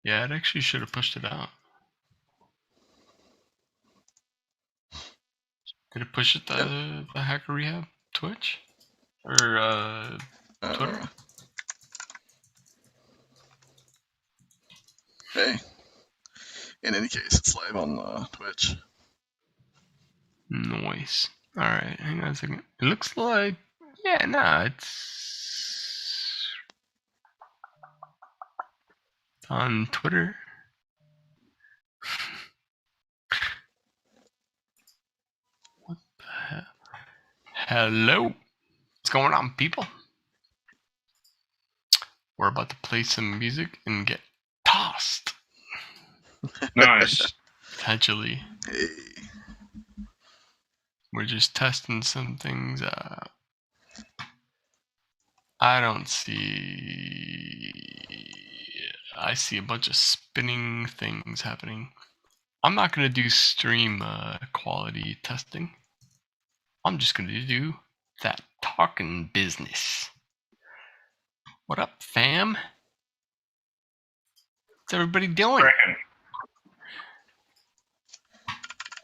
Yeah, it actually should have pushed it out. Did it push it the Hacker.Rehab Twitch? Or Twitter? Hey. In any case, it's live on Twitch. Nice. Alright, hang on a second. It looks like... Yeah, no, it's on Twitter. What the hell? Hello? What's going on, people? We're about to play some music and get tossed. Nice. Potentially. Hey. We're just testing some things out. I see a bunch of spinning things happening. I'm not going to do stream quality testing. I'm just going to do that talking business. What up, fam? What's everybody doing?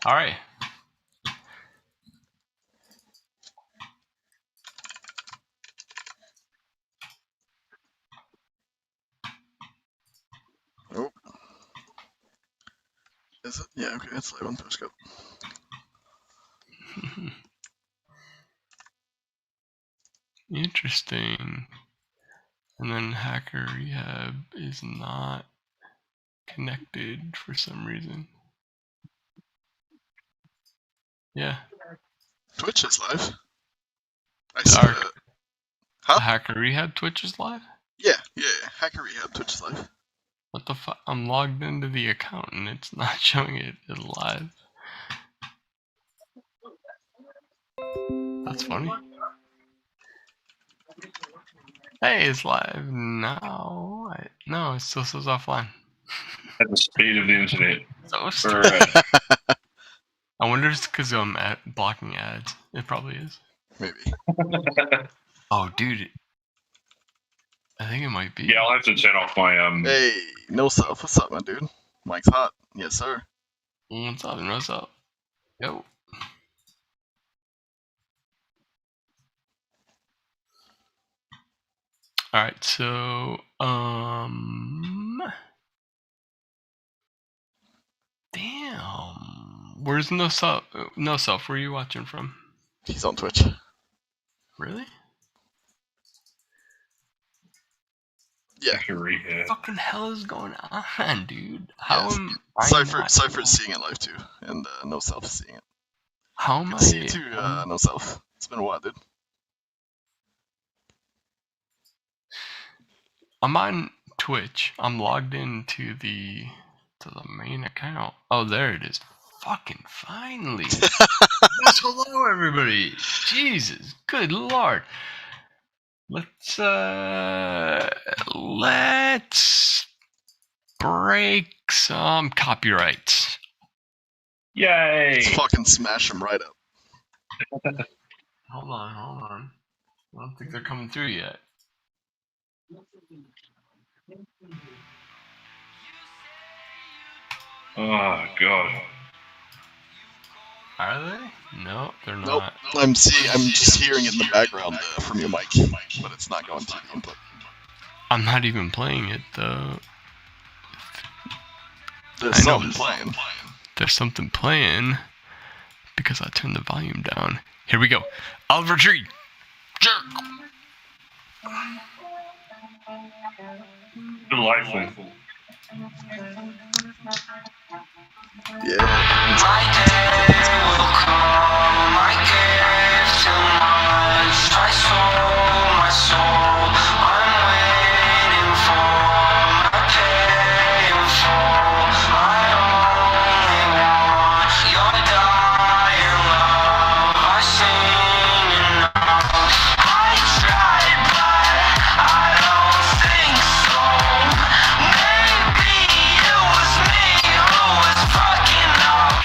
All right. Oh. Is it? Yeah, okay, it's live on Periscope. Interesting. And then Hacker.Rehab is not connected for some reason. Yeah. Twitch is live. I see that. Huh? Hacker.Rehab Twitch is live? Yeah. Hacker.Rehab Twitch is live. What the fuck? I'm logged into the account and it's not showing it live. That's funny. Hey, it's live now. No, it still says offline. At the speed of the internet. So stupid. I wonder if it's because I'm blocking ads. It probably is. Maybe. Oh, dude. I think it might be. Yeah, I'll have to turn off my Hey, no self. What's up, my dude? Mike's hot. Yes, sir. What's up? What's up? Yo. All right, so damn. Where's no self? No self. Where are you watching from? He's on Twitch. Really? Yeah. Rehab. What the fucking hell is going on, dude? How Yes. am I? Cypher's seeing it live too, and no self is seeing it. How am Good I? to see you too, no self. It's been a while, dude. I'm on Twitch. I'm logged into the main account. Oh, there it is. Fucking finally. Yes, hello everybody. Jesus, good lord. Let's break some copyrights. Yay! Let's fucking smash him right up. Hold on. I don't think they're coming through yet. Oh god. Are they? No, they're not. Nope. I'm just hearing it in the background from your mic, but it's not going through the input. I'm not even playing it though. There's something playing. There's something playing because I turned the volume down. Here we go. Oliver Tree. Jerk. Delightful. Yeah. My day will come, I gave too much, I sold my soul, I'm waiting for my pay in full, I only want your dying love, I sing enough, I tried but I don't think so, maybe it was me who was fucking up.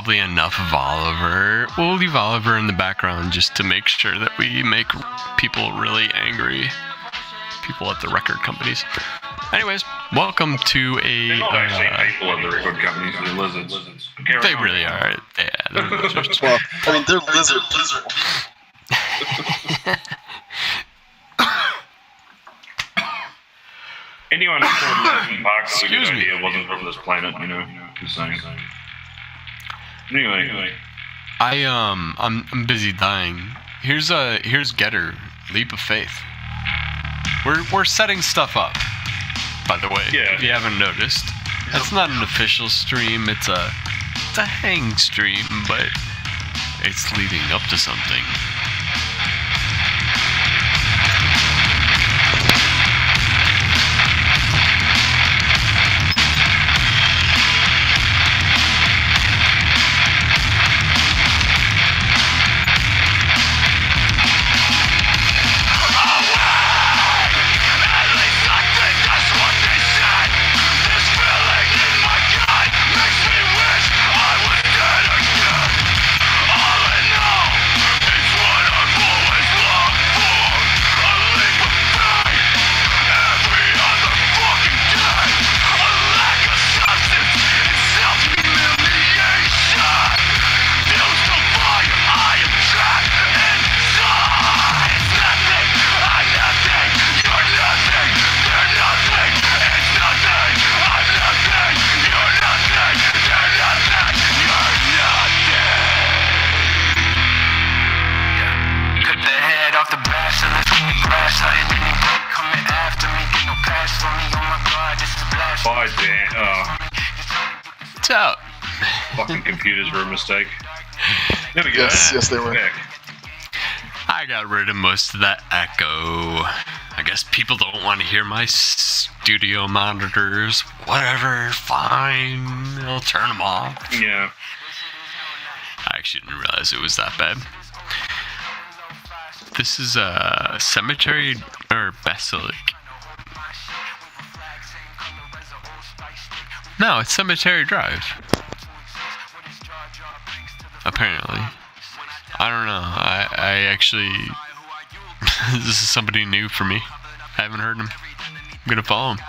probably enough of Oliver. We'll leave Oliver in the background just to make sure that we make people really angry. People at the record companies. Anyways, welcome to a... They're not actually people at the record companies, they're lizards. They really are. Yeah, they're lizards. Well, I mean, they're lizard. Anyone who thought Linkin Park was a good Excuse me. idea wasn't from this planet, you know. Just saying. Anyway. I'm busy dying. Here's Getter, Leap of Faith. We're setting stuff up, by the way. Yeah. If you haven't noticed, it's not an official stream. It's a hang stream, but it's leading up to something. Bye, Dan. It's out. Fucking computers were a mistake. There we go. Yes, they were. Back. I got rid of most of that echo. I guess people don't want to hear my studio monitors. Whatever, fine. I'll turn them off. Yeah. I actually didn't realize it was that bad. This is a cemetery or basilic. No, it's Cemetery Drive. Apparently. I don't know. I actually... this is somebody new for me. I haven't heard him. I'm gonna follow him.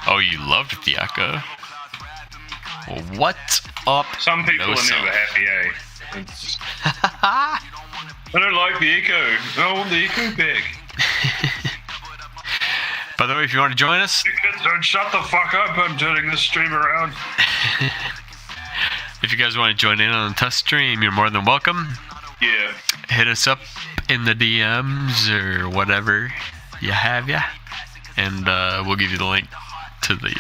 Oh, you loved the echo? Well, what up? Some people are never happy, eh? It's just- I don't like the echo. I want the echo back. By the way, if you want to join us... You kids don't shut the fuck up. I'm turning this stream around. If you guys want to join in on the test stream, you're more than welcome. Yeah. Hit us up in the DMs or whatever you have ya, and we'll give you the link to the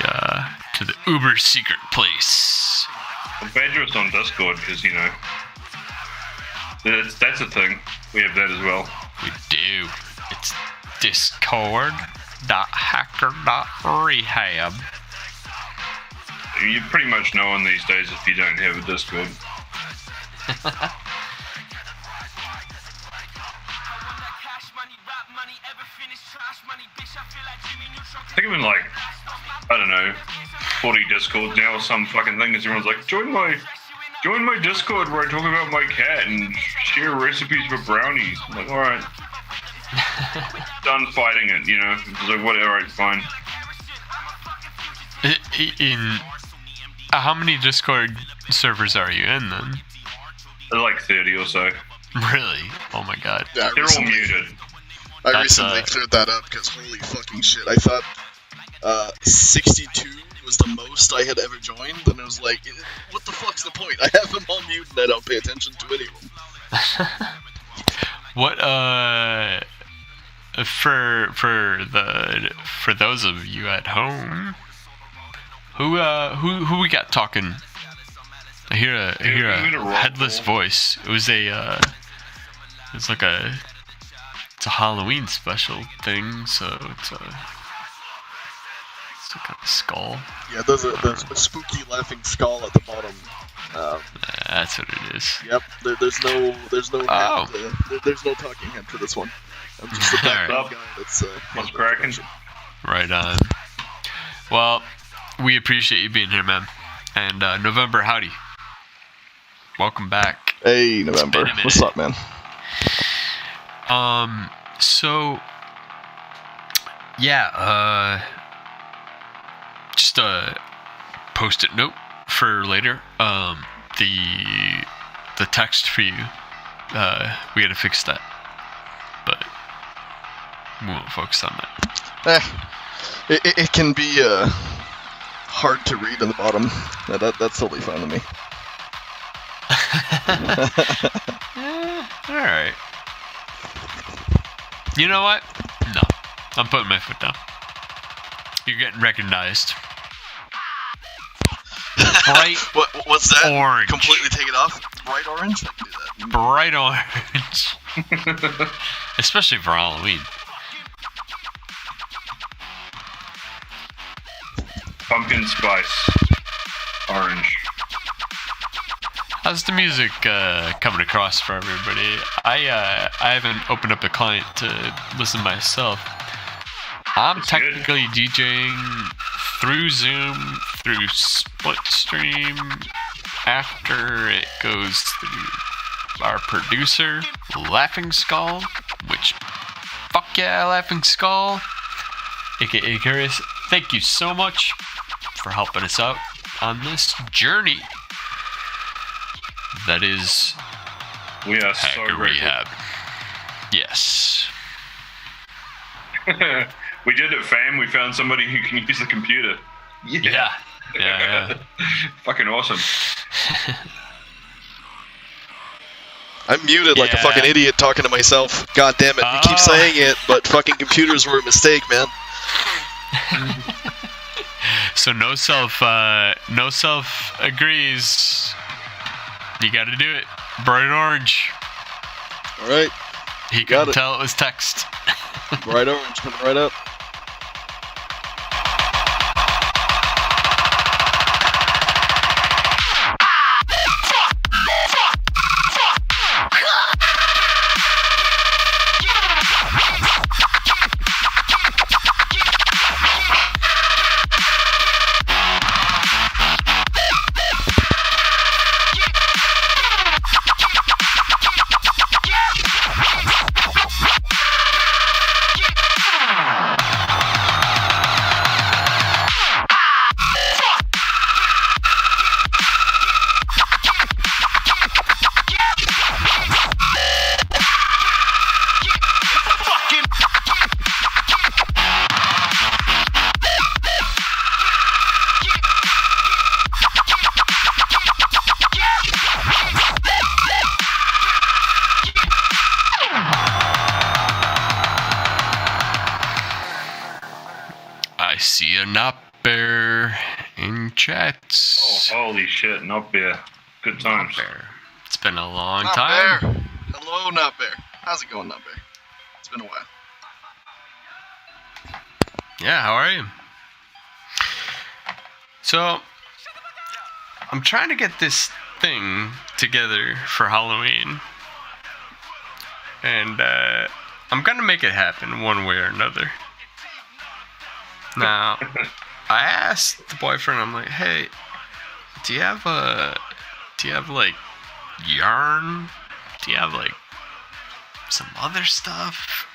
uber secret place. Well, badger us on Discord, because, you know, that's a thing. We have that as well. We do. It's discourse.hacker.rehab. You pretty much know in these days if you don't have a Discord. I think I'm in like, I don't know, 40 Discords now or some fucking thing, because everyone's like, join my Discord where I talk about my cat and share recipes for brownies. I'm like, alright. Done fighting it, you know. It's like, whatever, alright, fine. How many Discord servers are you in then? There's like 30 or so. Really? Oh my god. Yeah, They're all muted. I That's, recently cleared that up because holy fucking shit. I thought 62 was the most I had ever joined, and I was like, what the fuck's the point? I have them all muted and I don't pay attention to any of them. What for those of you at home, who we got talking? I hear a headless voice. It was it's like a Halloween special thing, so it's a kind of skull. Yeah, there's a spooky laughing skull at the bottom. That's what it is. Yep, there's no Oh. there's no talking head for this one. I'm just the background guy that's What's cracking? Right on. Well, we appreciate you being here, man. And November, howdy. Welcome back. Hey, November. What's up, man? So, yeah, just a post-it note for later. The text for you, we gotta fix that, but we won't focus on that. It can be hard to read on the bottom. That's totally fine with me. Alright. You know what? No. I'm putting my foot down. You're getting recognized. Bright What's that? orange. Completely take it off? Bright orange? I can do that. Bright orange. Especially for Halloween. Pumpkin spice. Orange. How's the music coming across for everybody? I haven't opened up the client to listen myself. I'm That's technically DJing through Zoom, through split stream, after it goes through our producer, Laughing Skull, which, fuck yeah, Laughing Skull, aka Curious. Thank you so much for helping us out on this journey. That is We are so grateful. Hacker.Rehab. Yes. We did it, fam. We found somebody who can use the computer. Yeah. Fucking awesome. I'm muted like a fucking idiot talking to myself. God damn it. You keep saying it, but fucking computers were a mistake, man. So no self agrees. You gotta do it. Bright orange. Alright. He Got couldn't it. tell it was text. Bright orange coming right up. I see a not bear in chats. Oh, holy shit. Not beer. Good times. Not bear. It's been a long Not time. Bear. Hello, Not Bear. How's it going, Not Bear? It's been a while. Yeah, how are you? So, I'm trying to get this thing together for Halloween. And, I'm gonna make it happen one way or another. Now, I asked the boyfriend, I'm like, hey, do you have like yarn? Do you have like some other stuff?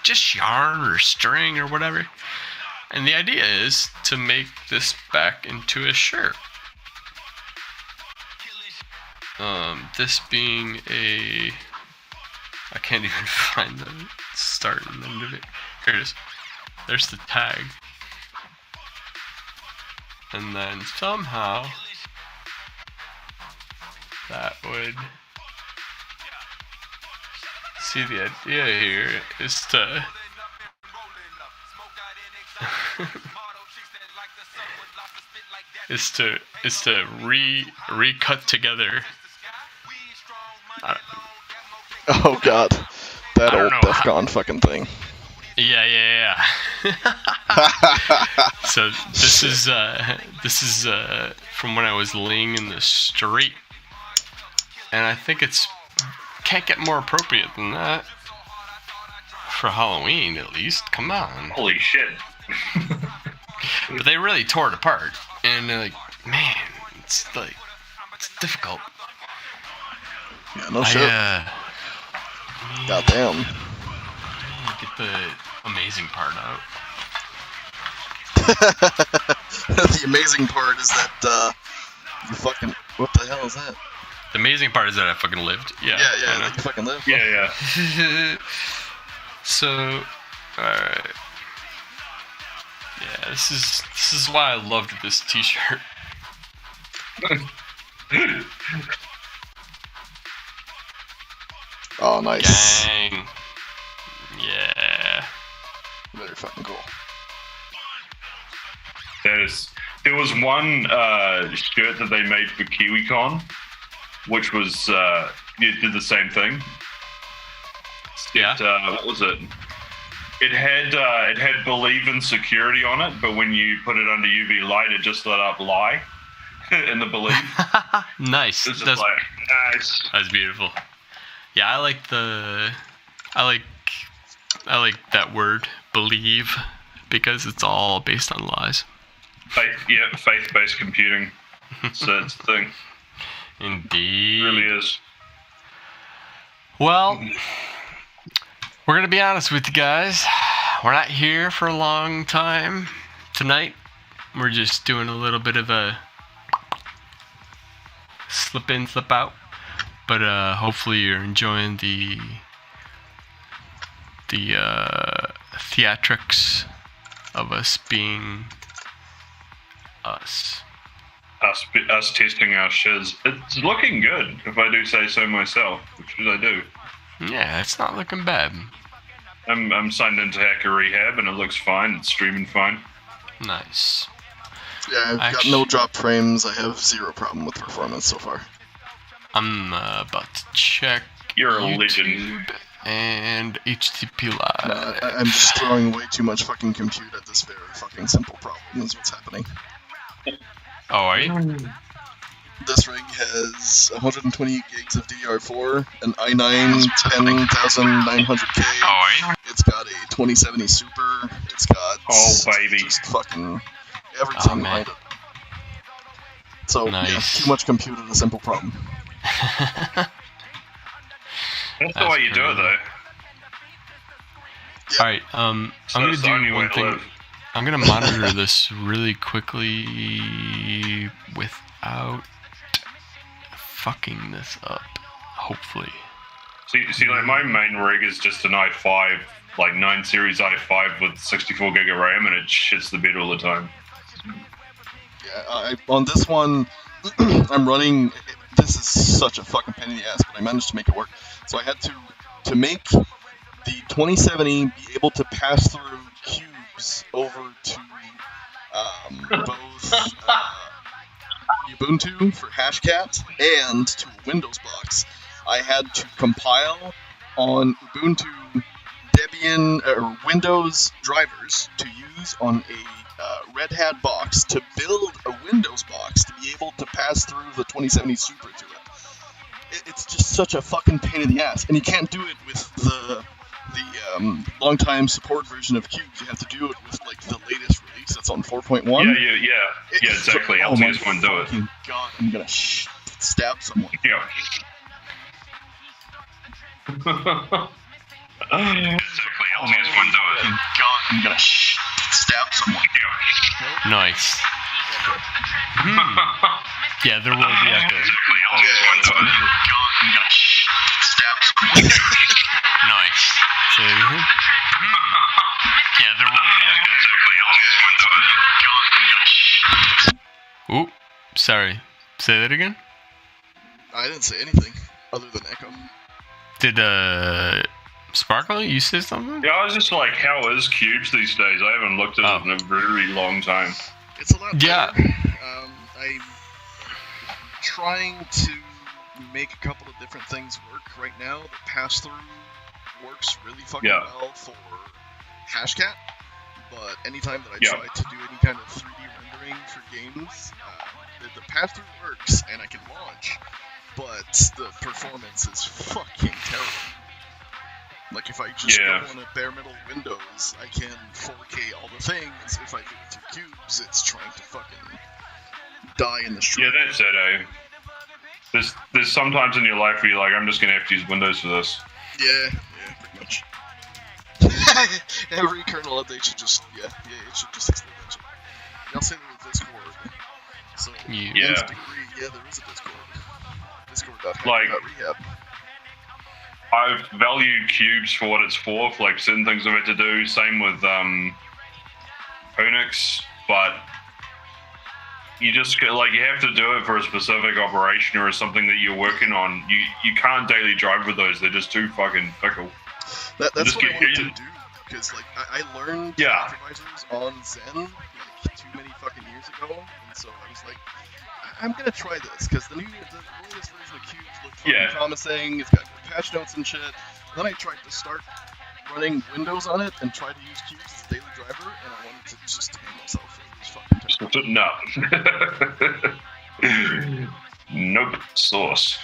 Just yarn or string or whatever. And the idea is to make this back into a shirt. This being a, I can't even find the start and end of it. Here it is. There's the tag. And then somehow that would, see, the idea here is to is to recut together. Oh god. That I don't old know DEFCON fucking thing. Yeah. So this is from when I was laying in the street, and I think it's can't get more appropriate than that for Halloween, at least. Come on. Holy shit. But they really tore it apart, and they're like, man, it's like It's difficult. Yeah, no shit. Goddamn. Get the amazing part out. The amazing part is that you fucking. What the hell is that? The amazing part is that I fucking lived. Yeah. Yeah, that you fucking live. Yeah. So, alright. Yeah, this is why I loved this t-shirt. Oh, nice. Dang. Yeah. Very fucking cool. There was one shirt that they made for KiwiCon, which was did the same thing. Yeah. What was it? It had believe in security on it, but when you put it under UV light, it just lit up lie in the believe. Nice. It's just like nice. That's beautiful. Yeah, I like that word, believe, because it's all based on lies. Faith-based computing. So it's the thing. Indeed. It really is. Well, we're going to be honest with you guys. We're not here for a long time tonight. We're just doing a little bit of a slip in, slip out. But hopefully you're enjoying the theatrics of us being us. Us testing our shiz. It's looking good, if I do say so myself, which I do. Yeah, it's not looking bad. I'm signed into Hacker.Rehab and it looks fine. It's streaming fine. Nice. Yeah, I've got no drop frames. I have zero problem with performance so far. I'm about to check You're a YouTube legend. and HTTP Live. I'm just throwing way too much fucking compute at this very fucking simple problem is what's happening. Oh, are you? This rig has 120 gigs of DDR4, an i9 10900K. Oh, are you? It's got a 2070 Super. It's got baby. just fucking everything man. behind it. So Nice. yeah, too much compute at a simple problem. That's the way you do it, though. Alright, I'm gonna That's the only do way one to thing. live. I'm gonna monitor this really quickly without fucking this up. Hopefully. See, like my main rig is just an i5, like 9 series i5 with 64 gig of RAM, and it shits the bed all the time. Yeah, on this one, I'm running. This is such a fucking pain in the ass, but I managed to make it work. So I had to make the 2070 be able to pass through cubes over to both Ubuntu for Hashcat and to a Windows box. I had to compile on Ubuntu Debian or Windows drivers to use on a Red Hat box to build a Windows box to be able to pass through the 2070 Super to it. It's just such a fucking pain in the ass, and you can't do it with the long-time support version of Cubes. You have to do it with like the latest release that's on 4.1. Yeah, exactly. Oh my LTS won't do it. fucking god, I'm gonna stab someone. Yeah. Exactly, LTS won't do it. God, I'm gonna stab someone. Nice. Yeah, there will be echo. Exactly, LTS won't do it. God, I'm gonna stab someone. Nice. Say it again. Yeah, there will be echo. Exactly, LTS won't do it. God, I'm gonna Oop. Sorry. Say that again. I didn't say anything other than echo. Did Sparkle, you say something? Yeah, I was just like, how is Cubes these days? I haven't looked at it in a very long time. It's a lot better. Yeah. I'm trying to make a couple of different things work right now. The pass-through works really fucking well for Hashcat, but anytime that I try to do any kind of 3D rendering for games, the pass-through works and I can launch, but the performance is fucking terrible. Like if I just go on a bare metal Windows, I can 4K all the things. If I do it through Cubes, it's trying to fucking die in the street. Yeah, that's it, eh? There's sometimes in your life where you're like, I'm just gonna have to use Windows for this. Yeah, pretty much. Every kernel update should just, it should just explain that shit. Y'all say there was Discord. So, Yeah. nth degree, there is a Discord. Like, Discord.Hacker.Rehab. I've valued cubes for what it's for like certain things I've had to do. Same with Unix, but you just like you have to do it for a specific operation or something that you're working on. You can't daily drive with those; they're just too fucking fickle. That's what I wanted to do because like I learned hypervisors on Zen like too many fucking years ago, and so I was like, I'm gonna try this because the latest version of Cubes looked fucking promising. It's got good patch notes and shit. Then I tried to start running Windows on it and tried to use Cubes as a daily driver, and I wanted to just hang myself. It was fucking terrible. No. Nope. Source.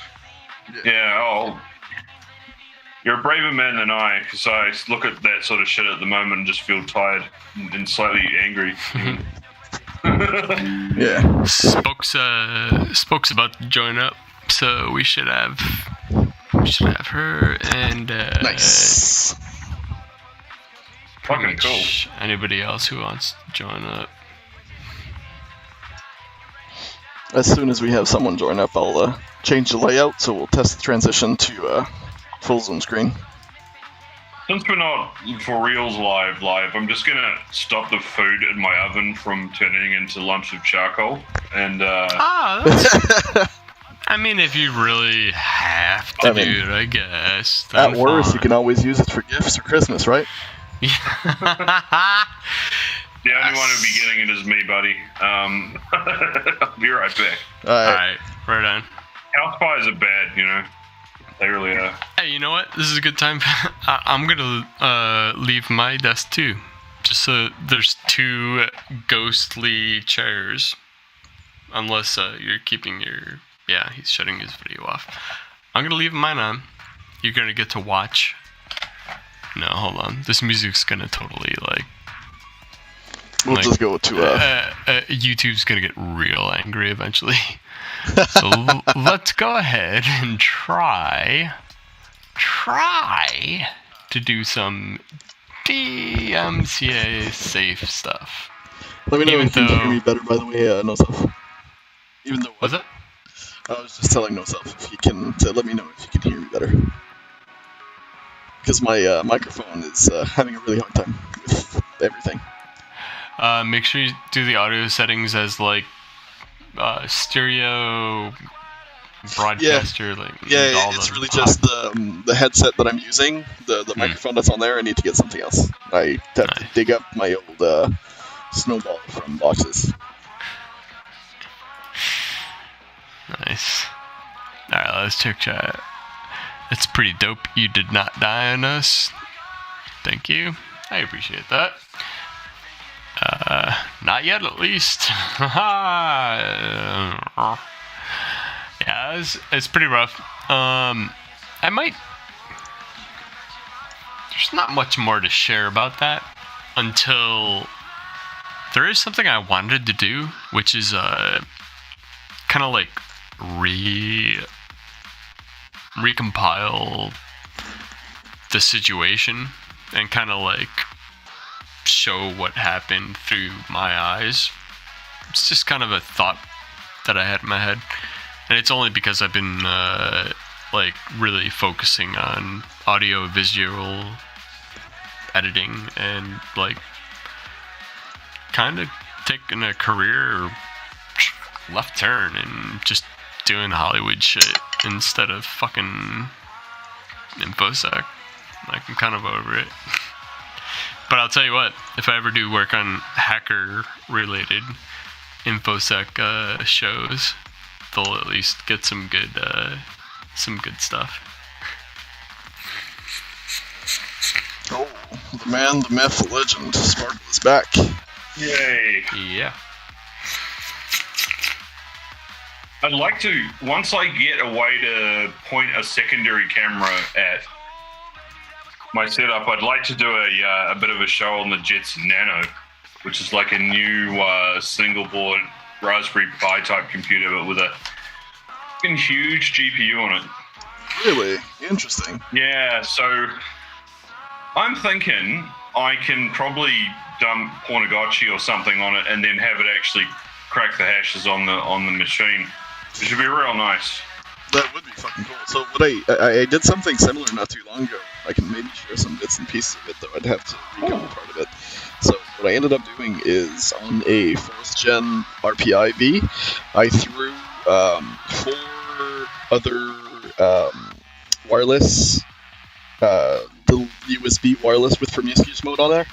Yeah. You're a braver man than I, because I look at that sort of shit at the moment and just feel tired and slightly angry. Yeah. Spoke's about to join up, so we should have her and nice. Fucking cool. Anybody else who wants to join up. As soon as we have someone join up, I'll change the layout, so we'll test the transition to full zoom screen. Since we're not for reals live, I'm just gonna stop the food in my oven from turning into lumps of charcoal, and that's... I mean, if you really have to do it, I guess. At worst, you can always use it for gifts or Christmas, right? The only one who'll be getting it is me, buddy. I'll be right back. Alright, right on. House fires are bad, you know. They really are. Hey, you know what? This is a good time. I'm gonna leave my desk too. Just so there's 2 ghostly chairs. Unless you're keeping your... Yeah, he's shutting his video off. I'm gonna leave mine on. You're gonna get to watch. No, hold on. This music's gonna totally like... We'll just go to YouTube's gonna get real angry eventually. So let's go ahead and try to do some DMCA safe stuff. Let me know if you can hear me better, by the way, No Self. Even though... What's it? I was just telling No Self if you can... let me know if you can hear me better. Because my microphone is having a really hard time with everything. Make sure you do the audio settings as like stereo broadcaster. It's really just the headset that I'm using. The microphone that's on there. I need to get something else. I have to dig up my old snowball from boxes. Nice. All right, let's check chat. It's pretty dope. You did not die on us. Thank you. I appreciate that. Not yet, at least. Yeah, it's pretty rough. I might... There's not much more to share about that until... There is something I wanted to do, which is kind of like recompile the situation and kind of like show what happened through my eyes. It's just kind of a thought that I had in my head, and it's only because I've been like really focusing on audio visual editing and like kind of taking a career left turn and just doing Hollywood shit instead of fucking Infosec. Like, I'm kind of over it. But I'll tell you what, if I ever do work on hacker-related Infosec shows, they'll at least get some good stuff. Oh, the man, the myth, the legend, Sparkle is back. Yay! Yeah. I'd like to, once I get a way to point a secondary camera at my setup, I'd like to do a bit of a show on the Jetson Nano, which is like a new single board Raspberry Pi type computer, but with a fucking huge GPU on it. Really interesting. Yeah, so I'm thinking I can probably dump Pornogotchi or something on it and then have it actually crack the hashes on the machine. It should be real nice. That would be fucking cool. So what I did something similar not too long ago. I can maybe share some bits and pieces of it, though I'd have to recode part of it. So what I ended up doing is on a 4th gen RPI-V, I threw 4 other wireless, the USB wireless with promiscuous mode on there.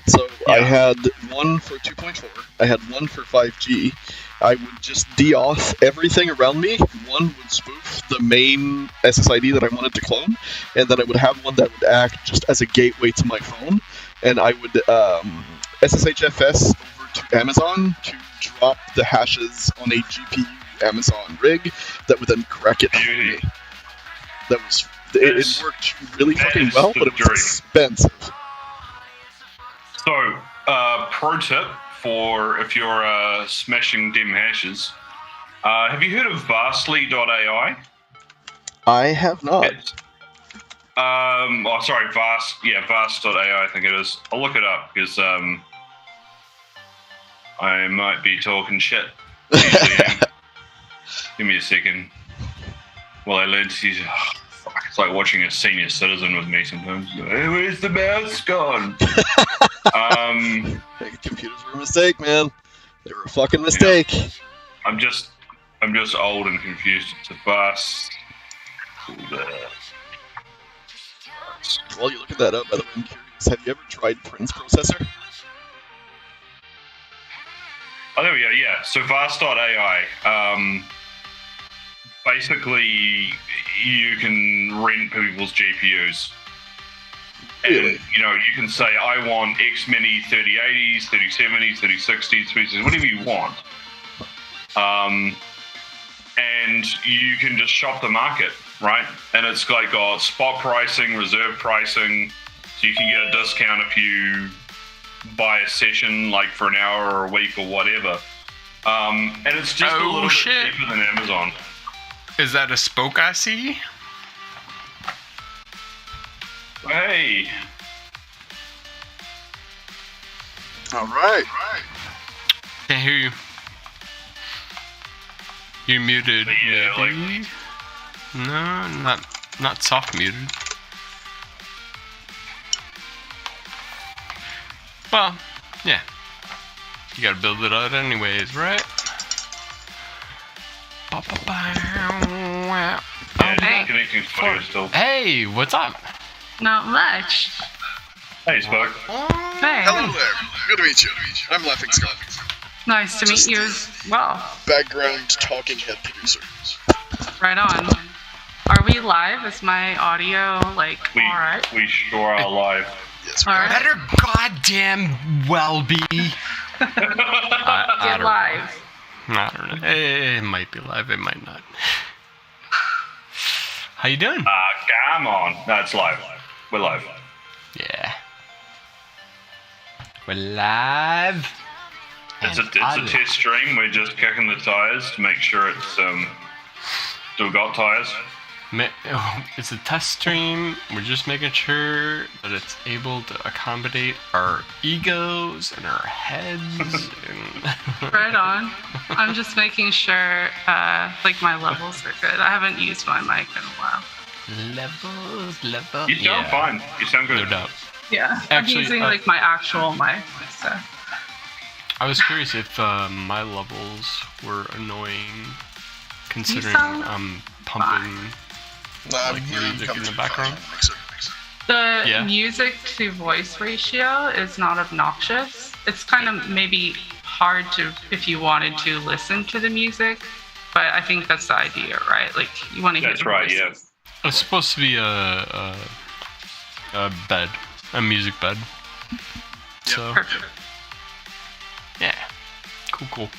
So I had one for 2.4, I had one for 5G. I would just de-auth everything around me. One would spoof the main SSID that I wanted to clone, and then I would have one that would act just as a gateway to my phone. And I would SSHFS over to Amazon to drop the hashes on a GPU Amazon rig that would then crack it for me. That was it worked really fucking well, but it was expensive. So, pro tip for if you're smashing dim hashes, have you heard of Vastly.ai? I have not. Vast.ai, I think it is. I'll look it up because I might be talking shit. Give me a second. Well, I learned to use. It's like watching a senior citizen with me sometimes. Hey, where's the mouse gone? Computers were a mistake, man. They were a fucking mistake. Yeah. I'm just old and confused. It's a Vast. While you're looking that up, by the way, I'm curious. Have you ever tried Prince Processor? Oh, there we go. Yeah. So Vast.ai. Basically, you can rent people's GPUs. Really? And, you can say, I want X many 3080s, 3070s, 3060s, whatever you want. And you can just shop the market, right? And it's like got spot pricing, reserve pricing, so you can get a discount if you buy a session, like for an hour or a week or whatever. And it's just a little bit cheaper than Amazon. Is that a spoke I see? Hey. All right. Can't hear you. You're muted. Yeah, maybe? No, not soft muted. Well, yeah. You gotta build it out anyways, right? Hey, what's up? Not much. Hey, Spock. Hey. Hello there. Good to meet you. I'm Laughing Skull. Nice to meet you as well. Background talking head producer. Right on. Are we live? Is my audio, alright? We sure are live. Yes, we All are. right. Better goddamn well be. Get live. I don't know. It might be live, it might not. How you doing? Come on. No, it's live. We're live. Yeah. We're live. It's a test stream. We're just kicking the tires to make sure it's still got tires. It's a test stream. We're just making sure that it's able to accommodate our egos and our heads. Right on. I'm just making sure, my levels are good. I haven't used my mic in a while. Levels. You sound fine. You sound good. No doubt. Yeah. Actually, I'm using, my actual mic, so. I was curious if my levels were annoying, considering sound I'm pumping music in the background. The music to voice ratio is not obnoxious. It's kind of maybe hard if you wanted to listen to the music, but I think that's the idea, right? You want to hear. That's right. Yeah. It's supposed to be a bed, a music bed. So. Perfect. Yeah, cool.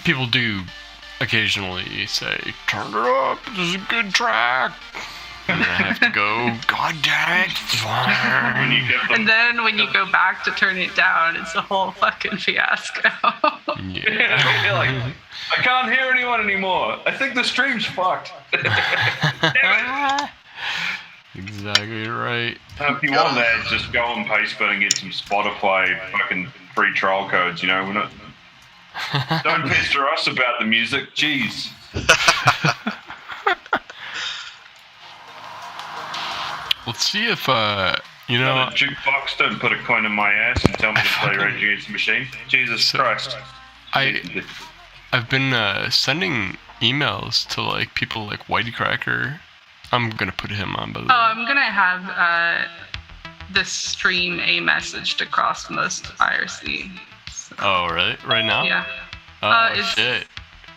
People do occasionally say, "Turn it up. This is a good track." And then I have to go, God damn it. And then when you go back to turn it down, it's a whole fucking fiasco. You're like, I can't hear anyone anymore. I think the stream's fucked. Damn it. Exactly right. If you want that, just go on Facebook and get some Spotify fucking free trial codes, you know? We're not... Don't pester us about the music. Jeez. Let's see if, you know... Jukebox, don't put a coin in my ass and tell me to play Rage Against the Machine. Jesus Christ. I've been sending emails to, like, people like Whitey Cracker. I'm gonna put him on, by the way. Oh, I'm gonna have this stream a-messaged across most IRC. So. Oh, really? Right now? Yeah. Oh, shit.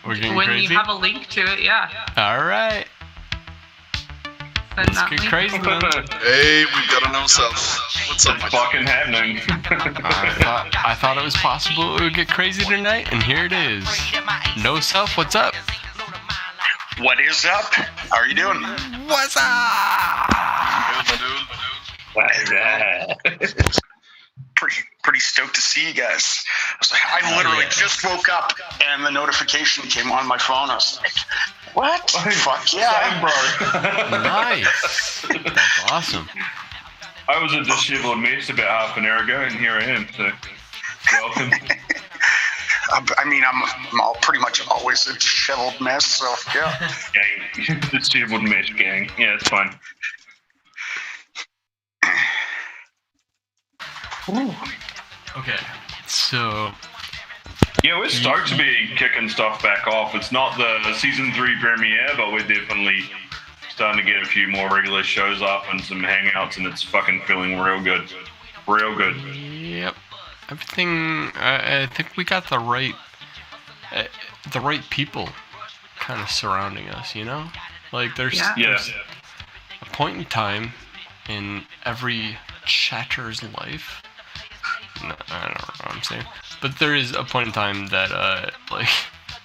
We're getting when crazy? you have a link to it, yeah. Alright. Let's get crazy, man. Hey, we've got a no self. What's up, It's fucking happening. I thought it was possible it would get crazy tonight, and here it is. No self, what's up? What is up? How are you doing? What's up? Pretty stoked to see you guys. I literally just woke up and the notification came on my phone. I was like, what? Fuck yeah. Same, bro. Nice. That's awesome. I was a disheveled mess about half an hour ago, and here I am, so welcome. I mean, I'm all pretty much always a disheveled mess, so yeah. Gang. Disheveled mess gang. Yeah, it's fine. Okay, so... Yeah, we're stoked to be kicking stuff back off. It's not the season 3 premiere, but we're definitely starting to get a few more regular shows up and some hangouts, and it's fucking feeling real good. Real good. Yep. Everything, I think we got the right people kind of surrounding us, you know? Like, there's a point in time in every chatter's life. No, I don't know what I'm saying. But there is a point in time that, like,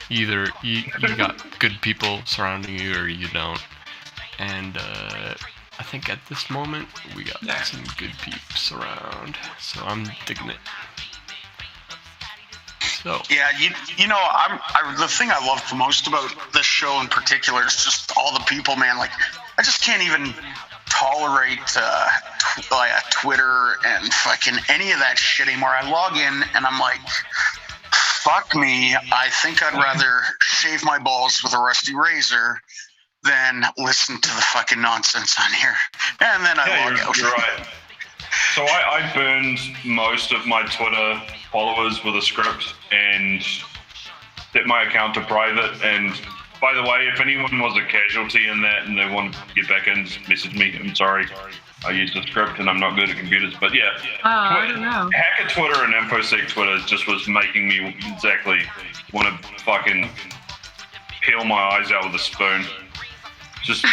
either you got good people surrounding you or you don't. And, I think at this moment, we got some good peeps around. So I'm digging it. So. Yeah, you know, the thing I love the most about this show in particular is just all the people, man. Like, I just can't even tolerate Twitter and fucking any of that shit anymore. I log in and I'm like, fuck me. I think I'd rather shave my balls with a rusty razor than listen to the fucking nonsense on here. And then I log out. You're right. So I burned most of my Twitter followers with a script and set my account to private. And by the way, if anyone was a casualty in that and they want to get back in, just message me. I'm sorry. I used a script and I'm not good at computers. But yeah, I don't know. Hacker Twitter and Infosec Twitter just was making me exactly want to fucking peel my eyes out with a spoon. Just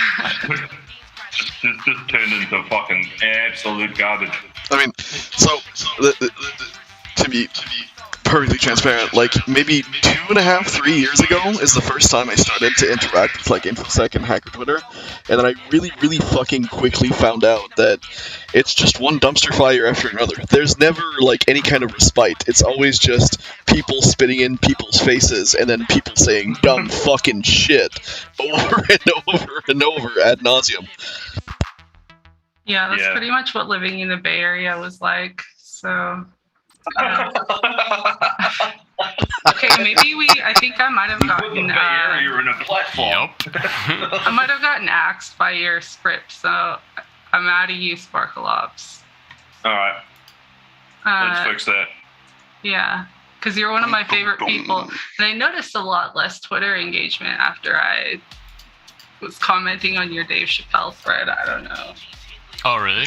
turned into fucking absolute garbage. I mean, so to be perfectly transparent, like maybe 2.5, 3 years ago is the first time I started to interact with like Infosec and Hacker Twitter, and then I really fucking quickly found out that it's just one dumpster fire after another. There's never like any kind of respite. It's always just people spitting in people's faces and then people saying dumb fucking shit over and over and over ad nauseum. Yeah, that's pretty much what living in the Bay Area was like. So, okay, I think I might have gotten. The Bay Area in a platform. Yep. I might have gotten axed by your script, so I'm out of you, Sparkle Ops. All right. Let's fix that. Yeah, because you're one of my favorite people, and I noticed a lot less Twitter engagement after I was commenting on your Dave Chappelle thread. I don't know. Oh, really?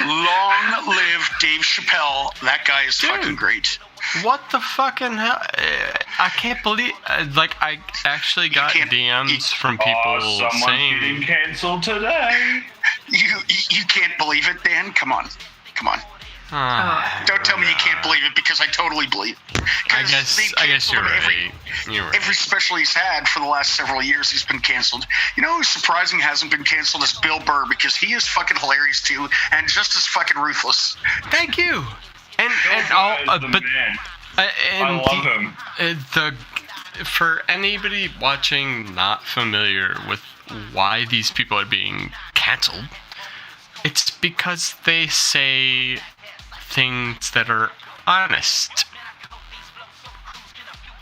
Long live Dave Chappelle. That guy is fucking great. What the fucking hell? I can't believe... Like, I actually got DMs from people someone's saying... getting cancelled today. You can't believe it, Dan? Come on. Don't tell me you can't believe it, because I totally believe it. I guess you're right. Every special he's had for the last several years, he's been canceled. You know who's surprising hasn't been canceled is Bill Burr, because he is fucking hilarious too, and just as fucking ruthless. Thank you. And man. I love him. For anybody watching not familiar with why these people are being canceled, it's because they say things that are honest.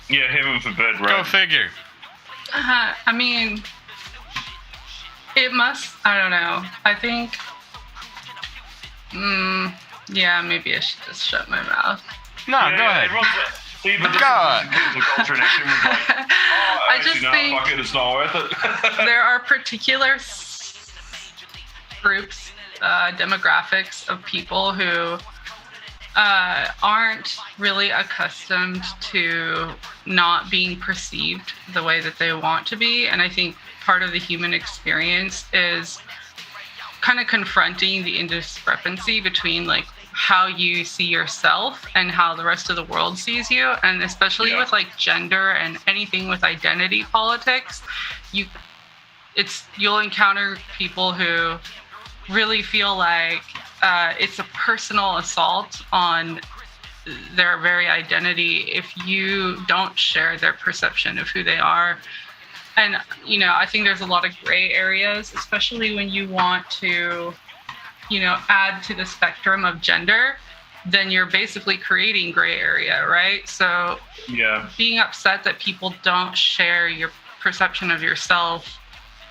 Yeah, heaven forbid, right? Go figure. I mean, it must. I don't know. I think. Yeah, maybe I should just shut my mouth. No, go ahead. I just think fuck it, it's not worth it. there are particular groups, demographics of people who aren't really accustomed to not being perceived the way that they want to be. And I think part of the human experience is kind of confronting the indiscrepancy between like how you see yourself and how the rest of the world sees you. And especially with like gender and anything with identity politics, you'll encounter people who really feel like it's a personal assault on their very identity if you don't share their perception of who they are. And, you know, I think there's a lot of gray areas, especially when you want to, you know, add to the spectrum of gender, then you're basically creating gray area, right? So being upset that people don't share your perception of yourself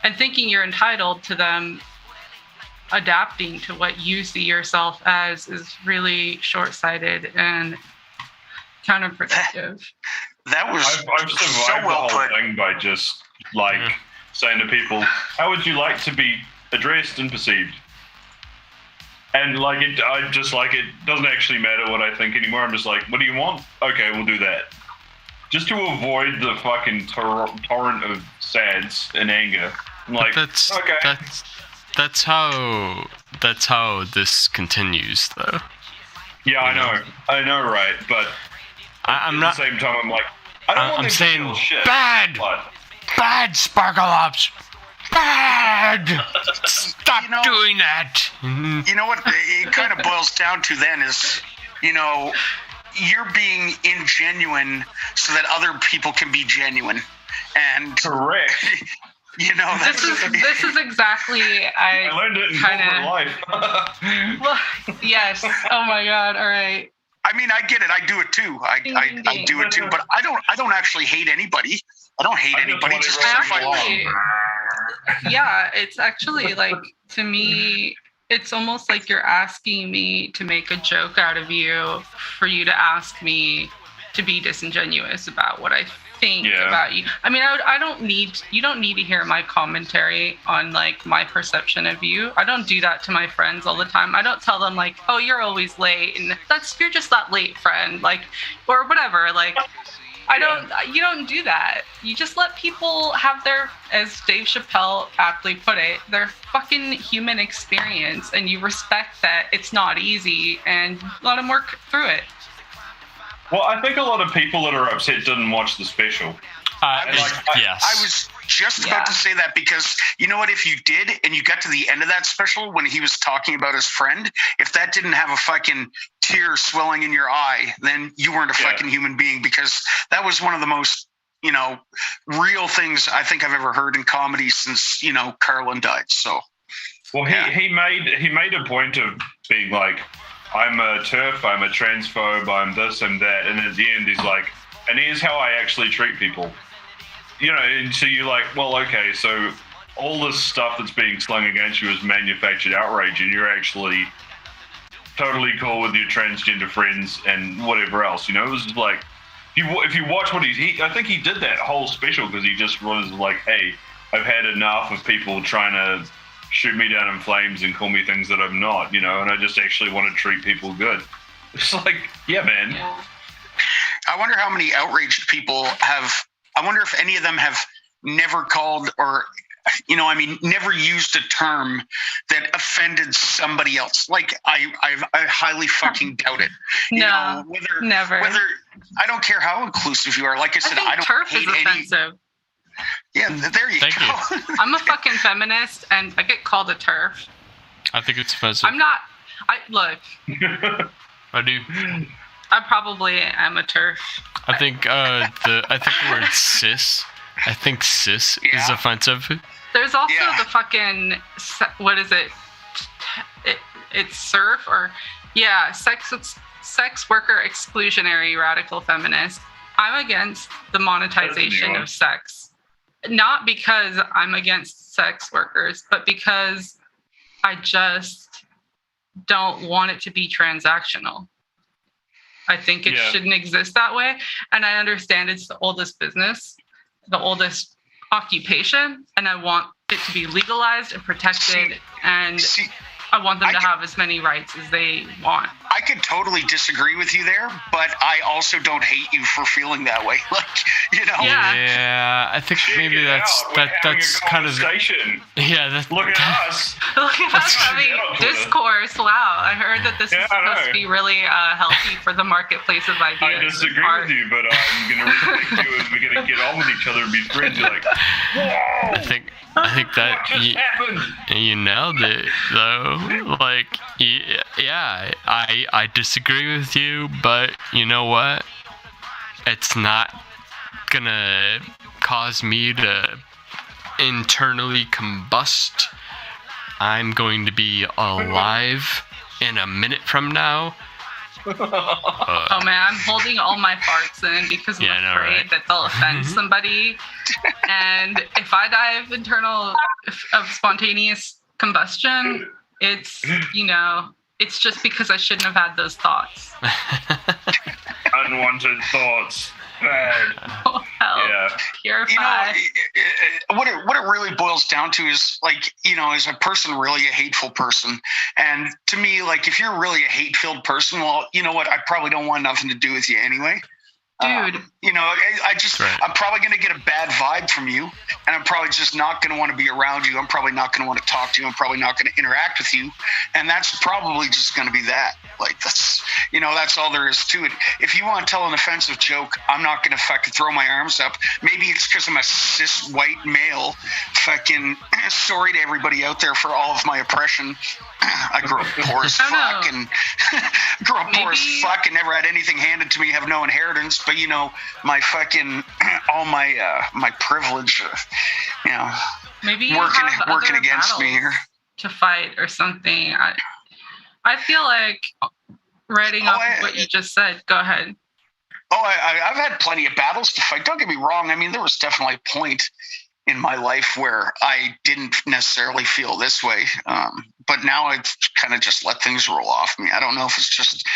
and thinking you're entitled to them adapting to what you see yourself as is really short-sighted and counterproductive. That was I've survived so well the whole put. thing by just like saying to people, how would you like to be addressed and perceived? And like it doesn't actually matter what I think anymore. I'm just like, what do you want? Okay, we'll do that. Just to avoid the fucking torrent of sads and anger. I'm like, okay. That's how this continues, though. Yeah, I know, right? But I'm not. At the same time, I'm like, I don't want I'm them to saying feel shit. bad Sparkle Ops, bad. Stop doing that. You know what it kind of boils down to then is, you know, you're being ingenuine so that other people can be genuine. And correct. You know, this is exactly I learned it in corporate life. Well, yes. Oh my God. All right. I mean, I get it. I do it too. I do it too. But I don't actually hate anybody. I don't hate anybody. Just yeah, it's actually like, to me, it's almost like you're asking me to make a joke out of you for you to ask me to be disingenuous about what I think about you. I mean, you don't need to hear my commentary on like my perception of you. I don't do that to my friends all the time. I don't tell them like, oh, you're always late and you're just that late friend, like, or whatever. Like, you don't do that. You just let people have their, as Dave Chappelle aptly put it, their fucking human experience, and you respect that it's not easy and let them work through it. Well, I think a lot of people that are upset didn't watch the special. Yes. I was just about to say that, because you know what? If you did and you got to the end of that special when he was talking about his friend, if that didn't have a fucking tear swelling in your eye, then you weren't a fucking human being, because that was one of the most, you know, real things I think I've ever heard in comedy since, you know, Carlin died. So, well, he made a point of being like, I'm a TERF, I'm a transphobe, I'm this, I'm that. And at the end, he's like, and here's how I actually treat people. You know, and so you're like, well, okay, so all this stuff that's being slung against you is manufactured outrage, and you're actually totally cool with your transgender friends and whatever else. You know, it was just like, if you watch what I think he did that whole special because he just was like, hey, I've had enough of people trying to shoot me down in flames and call me things that I'm not, you know, and I just actually want to treat people good. It's like, yeah, man. Yeah. I wonder how many outraged people I wonder if any of them have never called or never used a term that offended somebody else. Like I highly fucking doubt it. No, never. Whether I don't care how inclusive you are. Like I said, I don't turf hate is offensive. Yeah, there you Thank go. you. I'm a fucking feminist, and I get called a turf. I think it's offensive. I'm not. Look. I do. I probably am a turf. I think the word cis. I think cis is offensive. There's also the fucking what is it? It's surf or sex worker exclusionary radical feminist. I'm against the monetization of sex, not because I'm against sex workers, but because I just don't want it to be transactional. I think it shouldn't exist that way. And I understand it's the oldest business, the oldest occupation, and I want it to be legalized and protected, and I want them to have as many rights as they want. I could totally disagree with you there, but I also don't hate you for feeling that way. Like, Yeah, I think maybe that's kind of yeah. Look at us. Look at us having discourse. Wow, I heard that this is supposed to be really healthy for the marketplace of ideas. I disagree with you, but I'm gonna respect you, and we're gonna get on with each other and be friends. You're like, whoa! I think that you nailed it, though. Like, yeah, I disagree with you, but you know what? It's not gonna cause me to internally combust. I'm going to be alive in a minute from now. Oh man, I'm holding all my farts in because I'm afraid that they'll offend somebody. And if I die of spontaneous combustion, it's it's just because I shouldn't have had those thoughts. Unwanted thoughts. Bad. Oh, hell. Yeah. Purify. What it really boils down to is, like, is a person really a hateful person? And to me, like, if you're really a hate-filled person, well, you know what? I probably don't want nothing to do with you anyway. Dude. I'm probably going to get a bad vibe from you, and I'm probably just not going to want to be around you. I'm probably not going to want to talk to you. I'm probably not going to interact with you. And that's probably just going to be that. Like, that's all there is to it. If you want to tell an offensive joke, I'm not going to fucking throw my arms up. Maybe it's because I'm a cis white male. Fucking sorry to everybody out there for all of my oppression. I grew up poor as fuck and never had anything handed to me, have no inheritance. But my fucking all my privilege, maybe you working have against me here to fight or something. I feel like writing off what you just said. Go ahead. I've had plenty of battles to fight. Don't get me wrong. I mean, there was definitely a point in my life where I didn't necessarily feel this way. But now I've kind of just let things roll off me. I don't know if it's just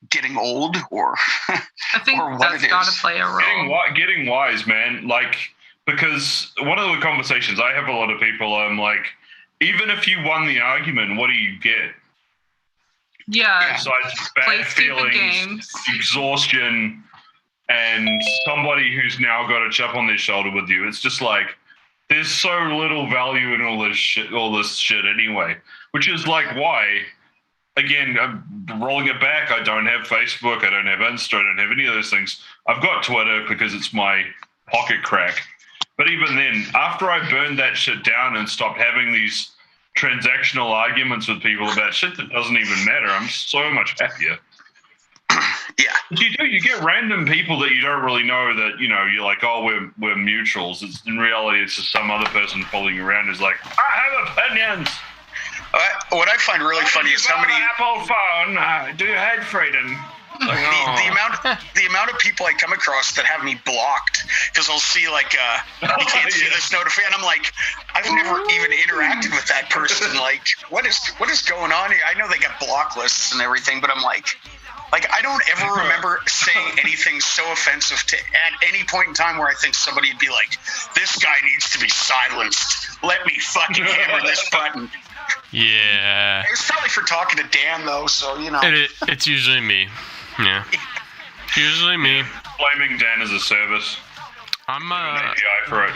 getting old or I think or what that's got to play a role. Getting wise, man. Like, because one of the conversations I have a lot of people, I'm like, even if you won the argument, what do you get? Yeah. Besides bad feelings, exhaustion, and somebody who's now got a chip on their shoulder with you. It's just like, there's so little value in all this shit anyway. Which is like why, again, I'm rolling it back. I don't have Facebook. I don't have Insta. I don't have any of those things. I've got Twitter because it's my pocket crack. But even then, after I burned that shit down and stopped having these transactional arguments with people about shit that doesn't even matter, I'm so much happier. Yeah. But you get random people that you don't really know that, you're like, oh, we're mutuals. In reality, it's just some other person following you around who's like, I have opinions. What I find really funny is how many Apple phone. Do you hate freedom? Like, the amount of people I come across that have me blocked because I'll see like you can't see this notification. I'm like, I've never even interacted with that person. Like, what is going on here? I know they got block lists and everything, but I'm like I don't ever remember saying anything so offensive at any point in time where I think somebody would be like, this guy needs to be silenced. Let me fucking hammer this button. Yeah. It's probably for talking to Dan, though, so, It's usually me. Yeah. Usually me. Blaming Dan as a service. I'm an API for it.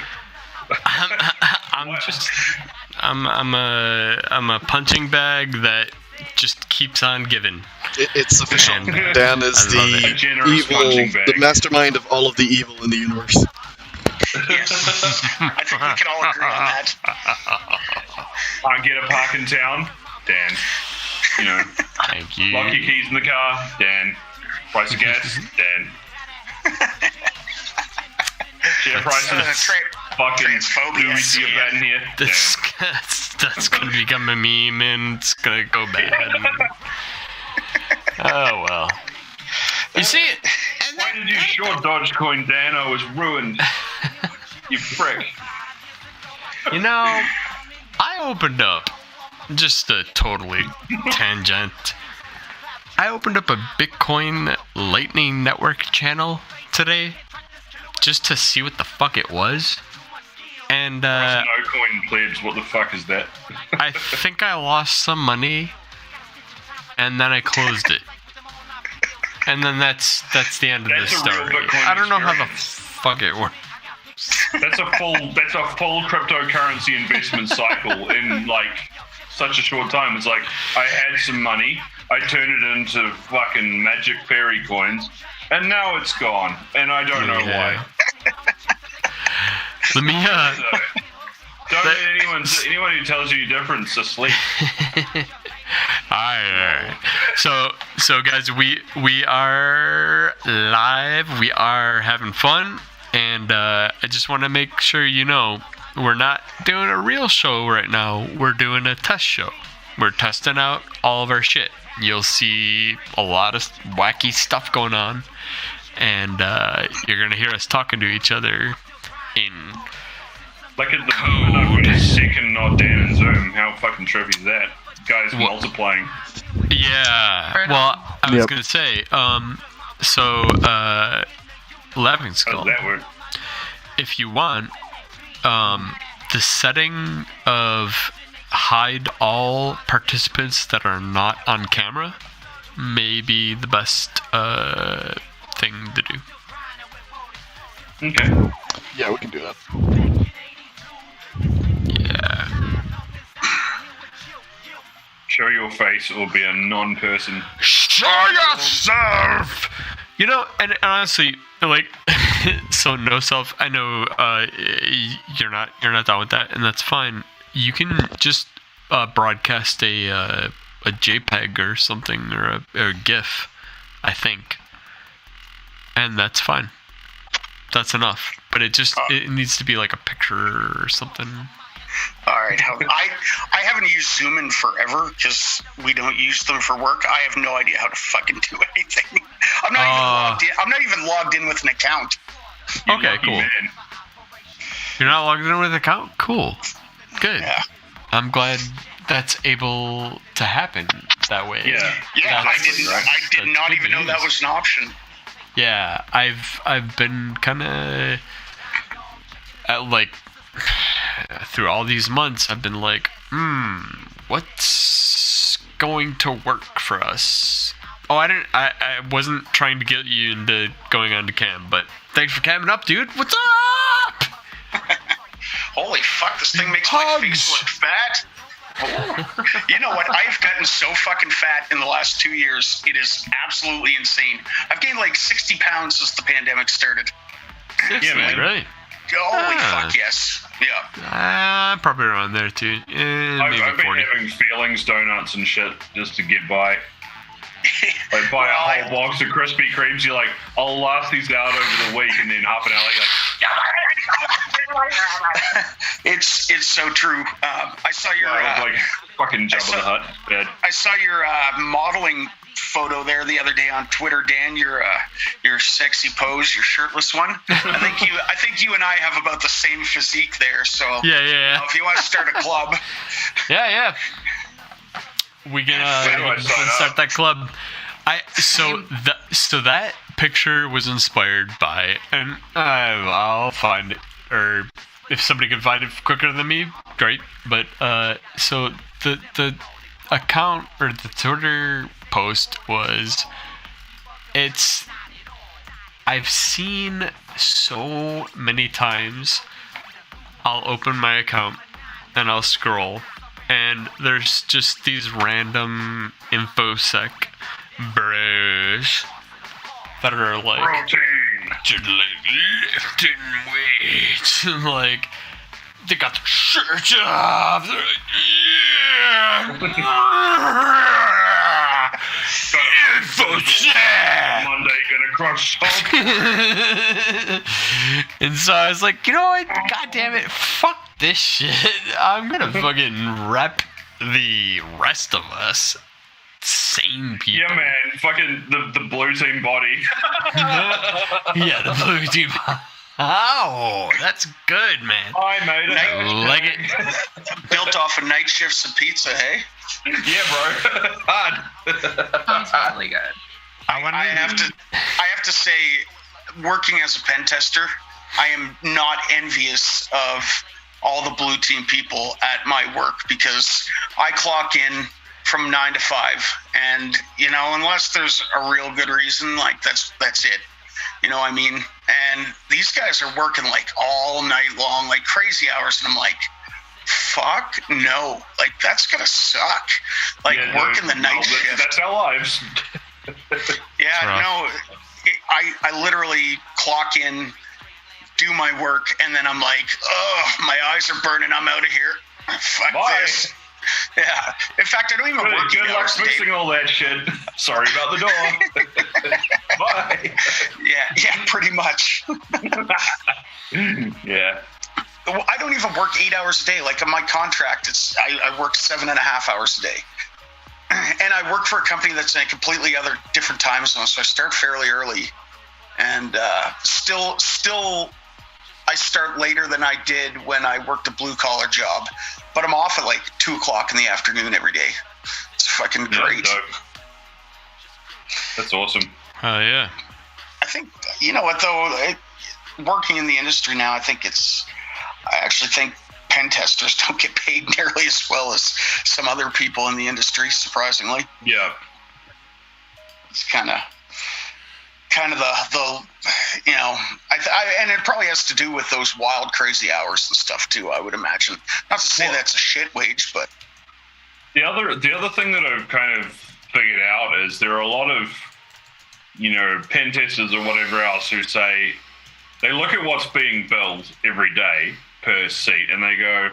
I'm a punching bag that just keeps on giving. It's official. Dan is the evil, the mastermind of all of the evil in the universe. Yes, I think we can all agree on that. I get a park in town, Dan. You know, Thank you. lock your keys in the car, Dan. Price of gas, Dan. Share prices, fucking transphobia. get that in here. That's gonna become a meme and it's gonna go bad. Oh well. You see, Why did you short Dogecoin, Dan? I was ruined. You prick. you know, I opened up just a totally tangent. I opened up a Bitcoin Lightning Network channel today just to see what the fuck it was. And No coin plebs, what the fuck is that? I think I lost some money and then I closed it. And then that's the end of the That's a real story. Bitcoin I don't know how the experience. fuck it works. That's a full cryptocurrency investment cycle in like such a short time. It's like I had some money, I turned it into fucking magic fairy coins, and now it's gone, and I don't know why. Let me Don't let anyone who tells you different is asleep. Alright. So guys, we are live. We are having fun, and I just want to make sure you know we're not doing a real show right now. We're doing a test show. We're testing out all of our shit. You'll see a lot of wacky stuff going on, and you're gonna hear us talking to each other in Like at the moment, I've got a second not Dan and Zoom. How fucking trippy is that? Guys multiplying. Yeah. Well, I was gonna say, Laughing How Skull. does that work? If you want, the setting of hide all participants that are not on camera may be the best thing to do. Okay. Yeah, we can do that. Yeah. Show your face or be a non-person. Show yourself! You know, and honestly, like, so no self. I know you're not down with that, and that's fine. You can just broadcast a JPEG or something or a GIF, I think, and that's fine. That's enough. But it needs to be like a picture or something. All right. I haven't used Zoom in forever because we don't use them for work. I have no idea how to fucking do anything. I'm not even logged in with an account. Okay, cool. Man. You're not logged in with an account? Cool. Good. Yeah. I'm glad that's able to happen that way. Yeah, I did not even know that was an option. Yeah, I've been kind of like through all these months, I've been like, what's going to work for us? Oh, I wasn't trying to get you into going on to cam, but thanks for camming up, dude. What's up? Holy fuck, this thing makes my face look fat. Oh. You know what? I've gotten so fucking fat in the last 2 years. It is absolutely insane. I've gained like 60 pounds since the pandemic started. Yeah, man. Really? Holy fuck, yes. Yeah. Probably around there too. I've been having feelings, donuts and shit just to get by. Like buy a whole box of Krispy Kremes. You're like, I'll last these out over the week, and then half an hour you're like, It's so true. I saw your like fucking Jabba the Hutt bed. I saw your modeling photo there the other day on Twitter, Dan. Your sexy pose, your shirtless one. I think you and I have about the same physique there. So yeah. You know, if you want to start a club, yeah. We can start that club. So that picture was inspired by, and I'll find it, or if somebody can find it quicker than me, great. But so the account or the Twitter post was, I've seen so many times I'll open my account and I'll scroll, and there's just these random Infosec bros that are like, lifting weights, and like, they got their shirts off. They're like, Infosec! Monday gonna crush salt. And so I was like, you know what? God damn it. Fuck this shit. I'm gonna fucking rep the rest of us. Sane people. Yeah, man. Fucking the blue team body. Yeah, the blue team. Oh, that's good, man. I made it. Like it. Built off of night shifts of pizza, hey? Yeah, bro. Hard. Sounds really good. I have to say, working as a pen tester, I am not envious of all the blue team people at my work, because I clock in from 9 to 5, and unless there's a real good reason, like that's it. You know what I mean? And these guys are working like all night long, like crazy hours, and I'm like, fuck no, like that's gonna suck. Like working the night shift. That's our lives. Yeah, no, I literally clock in, do my work, and then I'm like, oh, my eyes are burning, I'm out of here. Fuck this. Yeah. In fact, I don't even work. Good luck fixing all that shit. Sorry about the door. Bye. Yeah, pretty much. Yeah. I don't even work 8 hours a day. Like in my contract, I work 7.5 hours a day. And I work for a company that's in a completely different time zone, so I start fairly early. And still, I start later than I did when I worked a blue-collar job. But I'm off at like 2 o'clock in the afternoon every day. It's fucking great. That's awesome. Oh, yeah. I think, you know what, though? Working in the industry now, I actually think pen testers don't get paid nearly as well as some other people in the industry, surprisingly. Yeah. It's kind of the and it probably has to do with those wild, crazy hours and stuff too, I would imagine. Not to say that's a shit wage, but the other thing that I've kind of figured out is there are a lot of pen testers or whatever else who say they look at what's being billed every day per seat and they go,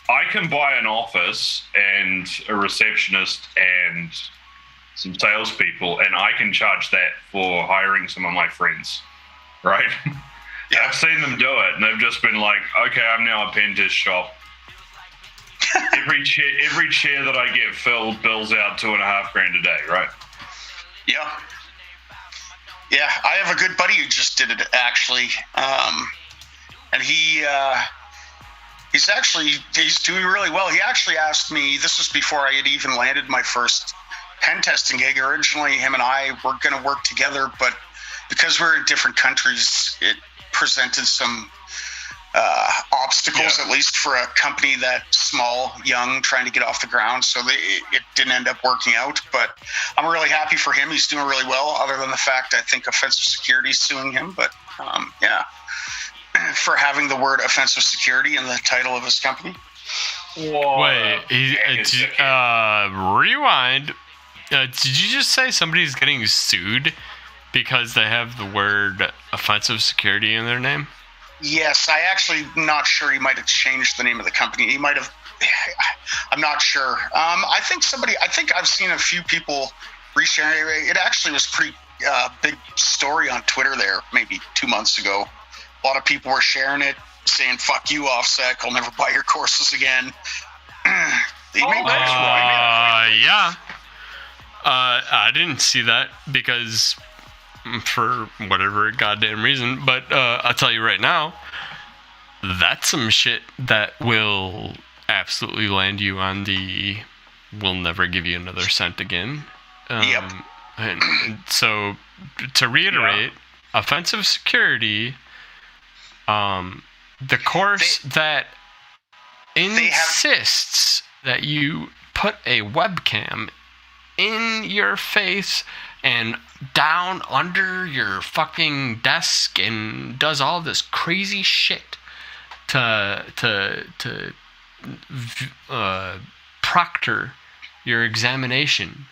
I can buy an office and a receptionist and some salespeople, and I can charge that for hiring some of my friends, right? Yeah, I've seen them do it, and they've just been like, okay, I'm now a pen test shop. every chair that I get filled bills out $2,500 a day, right? Yeah, I have a good buddy who just did it, actually, and he's doing really well. He actually asked me, this was before I had even landed my first pen testing gig. Originally, him and I were going to work together, but because we're in different countries, it presented some obstacles, at least for a company that small, young, trying to get off the ground. So it didn't end up working out, but I'm really happy for him. He's doing really well, other than the fact I think Offensive Security is suing him, but for having the word offensive security in the title of his company. Whoa. Wait, rewind. Did you just say somebody's getting sued because they have the word offensive security in their name? Yes, I actually not sure. He might have changed the name of the company. He might have. I'm not sure. I think I've seen a few people resharing it. It actually was pretty big story on Twitter there maybe 2 months ago. A lot of people were sharing it, saying, fuck you, OffSec, I'll never buy your courses again. Yeah. I didn't see that because for whatever goddamn reason, but I'll tell you right now, that's some shit that will absolutely land you on the we'll never give you another cent again. Yep. And so to reiterate, offensive security, the course that insists that you put a webcam in your face and down under your fucking desk and does all this crazy shit to proctor your examination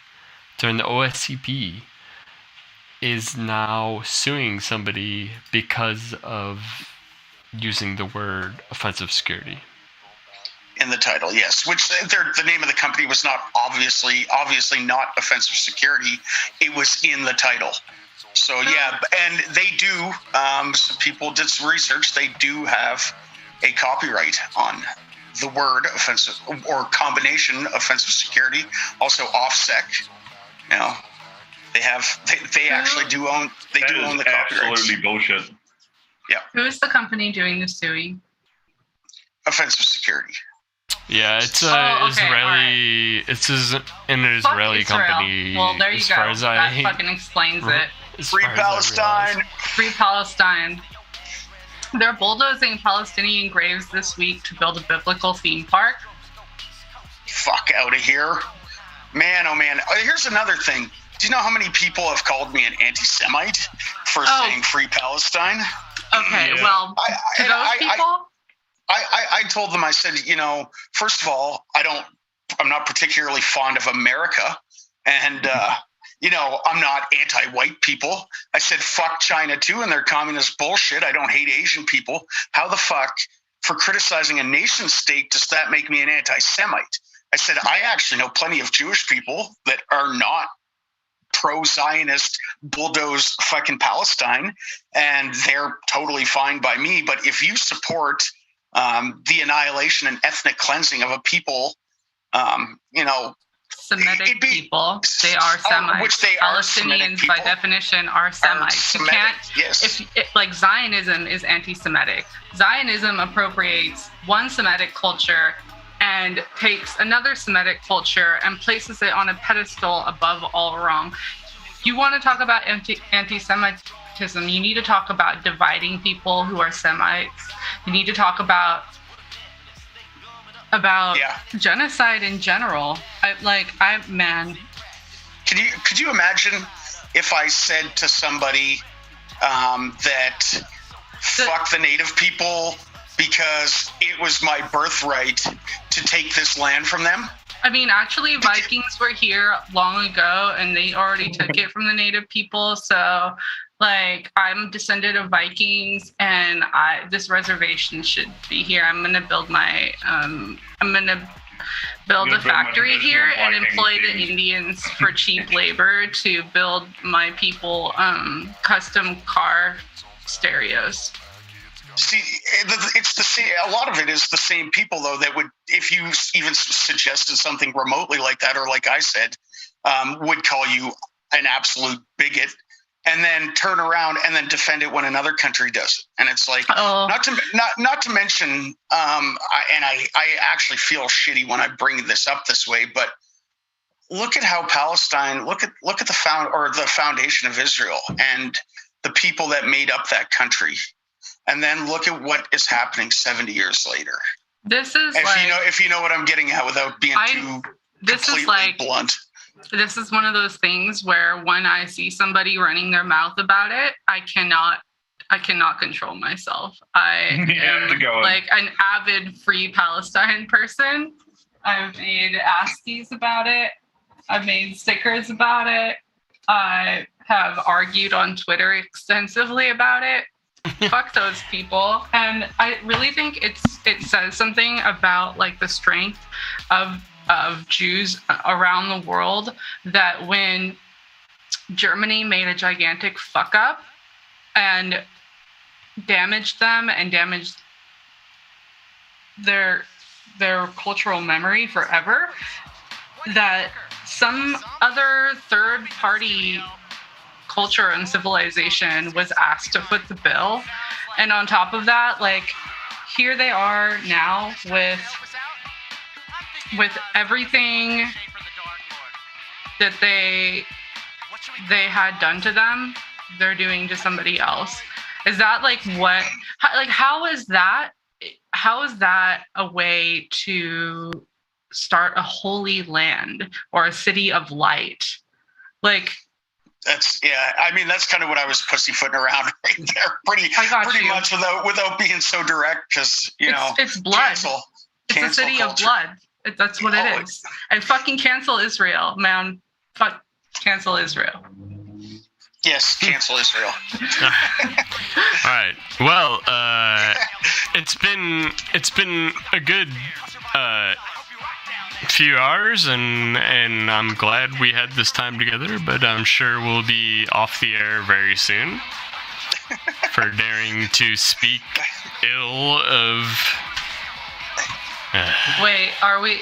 during the OSCP is now suing somebody because of using the word offensive security. In the title, yes. Which the name of the company was not obviously not offensive security. It was in the title. So yeah, and they do. Some people did some research. They do have a copyright on the word offensive or combination offensive security. Also, OffSec. You know, they actually do own. They do own the copyrights. Absolutely bullshit. Yeah. Who is the company doing the suing? Offensive security. Yeah, it's Israeli. Right. It's an Israeli company. Well, there you go. That fucking explains it. Free Palestine. Free Palestine. They're bulldozing Palestinian graves this week to build a biblical theme park. Fuck out of here. Man, oh man. Here's another thing. Do you know how many people have called me an anti-Semite for saying Free Palestine? Okay, well, to those people... I told them, I said, you know, first of all, I'm not particularly fond of America. And, you know, I'm not anti-white people. I said, fuck China too and their communist bullshit. I don't hate Asian people. How the fuck, for criticizing a nation state, does that make me an anti-Semite? I said, I actually know plenty of Jewish people that are not pro-Zionist, bulldoze fucking Palestine, and they're totally fine by me. But if you support the annihilation and ethnic cleansing of a people, you know, Semitic people, they are Semites. Which they Palestinians, by definition, are Semites. You can't. Yes. Like Zionism is anti-Semitic. Zionism appropriates one Semitic culture and takes another Semitic culture and places it on a pedestal above all wrong. You want to talk about anti-Semitism, you need to talk about dividing people who are Semites. You need to talk about genocide in general. Man. Could you imagine if I said to somebody that fuck the native people because it was my birthright to take this land from them? I mean, actually, Vikings were here long ago, and they already took it from the native people. So, like, I'm a descendant of Vikings, and this reservation should be here. I'm gonna build a factory here and employ the Indians for cheap labor to build my people custom car stereos. See, it's the same. A lot of it is the same people, though, that would, if you even suggested something remotely like that, or like I said, would call you an absolute bigot, and then turn around and then defend it when another country does it. And it's like, not to mention, I actually feel shitty when I bring this up this way, but look at how Palestine, look at the foundation of Israel and the people that made up that country. And then look at what is happening 70 years later. This is if you know what I'm getting at without being too completely blunt. This is one of those things where when I see somebody running their mouth about it, I cannot control myself. I am like an avid Free Palestine person. I've made ASCIIs about it. I've made stickers about it. I have argued on Twitter extensively about it. Fuck those people. And I really think it says something about like the strength of Jews around the world, that when Germany made a gigantic fuck up and damaged them and damaged their cultural memory forever, that some other third party culture and civilization was asked to foot the bill. And on top of that, like, here they are now with everything that they had done to them, they're doing to somebody else. Is that how is that a way to start a holy land or a city of light? Like, That's I mean, that's kind of what I was pussyfooting around right there, pretty much without being so direct, because it's blood. It's a city of blood. That's what it is. And fucking cancel Israel, man. Fuck, cancel Israel. Yes, cancel Israel. All right. Well, it's been a good few hours, and I'm glad we had this time together. But I'm sure we'll be off the air very soon for daring to speak ill of. Wait, are we?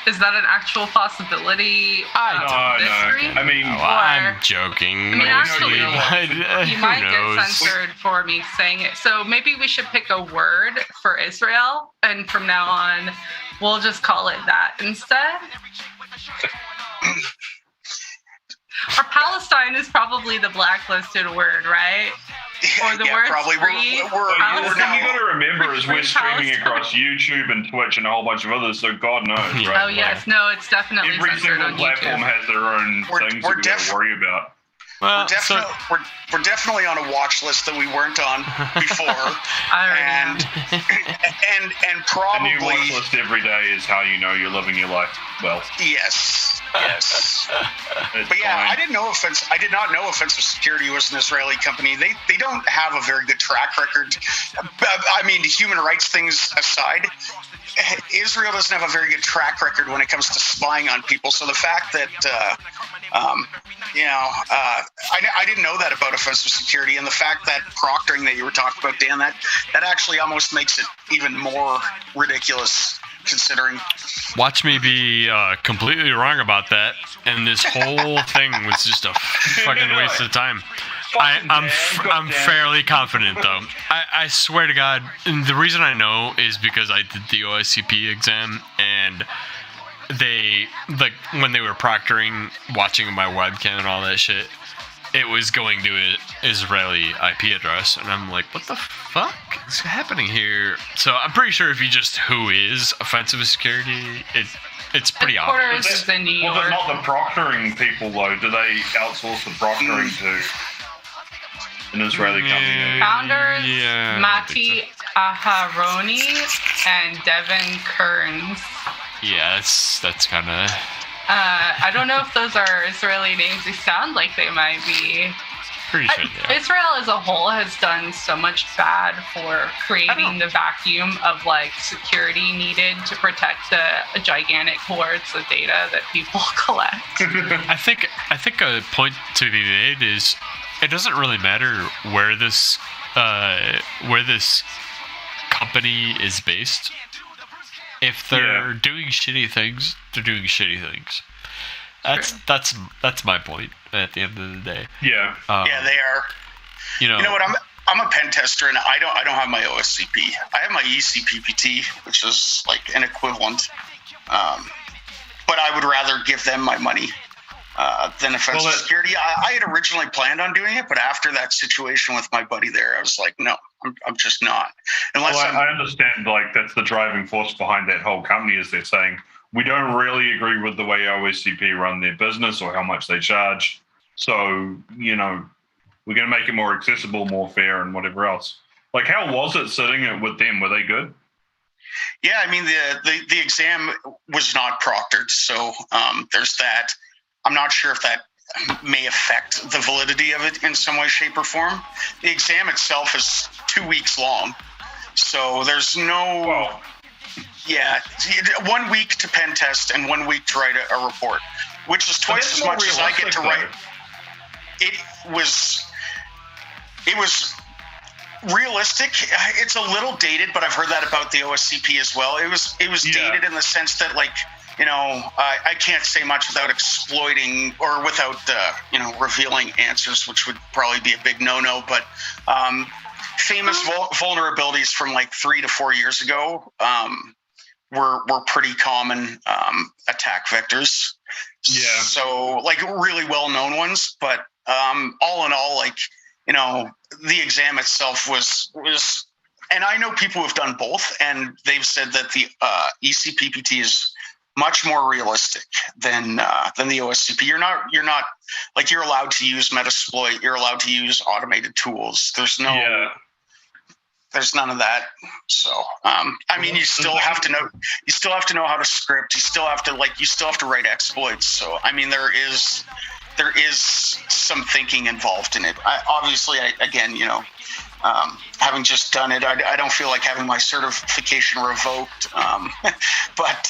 Is that an actual possibility? No. I mean, I'm joking. I mean, actually, but, you might get censored for me saying it. So maybe we should pick a word for Israel, and from now on, we'll just call it that instead. Or Palestine is probably the blacklisted word, right? Or the word probably. free. You got to remember is we're streaming across YouTube and Twitch and a whole bunch of others, so God knows, right? Oh yes, no, it's definitely every censored single on platform YouTube. has their own things that we got to worry about. Well, we're definitely on a watch list that we weren't on before, and probably a new watch list every day is how you know you're living your life well. Yes. But yeah, fine. I did not know Offensive Security was an Israeli company. They don't have a very good track record. I mean, human rights things aside, Israel doesn't have a very good track record when it comes to spying on people. So the fact that I didn't know that about Offensive Security, and the fact that proctoring that you were talking about, Dan, that actually almost makes it even more ridiculous. Considering, watch me be completely wrong about that, and this whole thing was just a fucking waste of time. I'm fairly confident though. I swear to God, and the reason I know is because I did the OSCP exam, and they when they were proctoring, watching my webcam and all that shit, it was going to an Israeli IP address, and I'm like, what the fuck is happening here? So I'm pretty sure if you just who is Offensive Security, it's pretty obvious. Was it not the proctoring people though? Do they outsource the proctoring to an Israeli company? Founders Mati Aharoni and Devin Kearns. Yeah, that's kind of. I don't know if those are Israeli names. They sound like they might be. Pretty sure they are. Israel as a whole has done so much bad for creating the vacuum of security needed to protect the gigantic hoards of data that people collect. I think a point to be made is it doesn't really matter where this company is based. If they're doing shitty things, they're doing shitty things. That's my point at the end of the day. Yeah. They are. You know what? I'm a pen tester, and I don't have my OSCP. I have my ECPPT, which is like an equivalent. But I would rather give them my money than Offensive Security. I had originally planned on doing it, but after that situation with my buddy there, I was like, no, I'm just not. I understand, that's the driving force behind that whole company is they're saying, we don't really agree with the way OSCP run their business or how much they charge. So, we're going to make it more accessible, more fair, and whatever else. How was it sitting with them? Were they good? Yeah, I mean, the exam was not proctored, so there's that. I'm not sure if that may affect the validity of it in some way, shape, or form. The exam itself is 2 weeks long, so there's no... Well, 1 week to pen test and 1 week to write a report, which is twice as much as I get to write. It was realistic. It's a little dated, but I've heard that about the OSCP as well. It was dated in the sense that I can't say much without exploiting or without revealing answers, which would probably be a big no-no. But famous vulnerabilities from 3 to 4 years ago were pretty common attack vectors. Yeah. So really well-known ones, but all in all, the exam itself was, and I know people who have done both, and they've said that the ECPPT is much more realistic than the OSCP. You're not like, you're allowed to use Metasploit. You're allowed to use automated tools. There's none of that. So, I mean, you still have to know how to script. You still have to write exploits. So, I mean, there is some thinking involved in it. Having just done it, I don't feel like having my certification revoked. But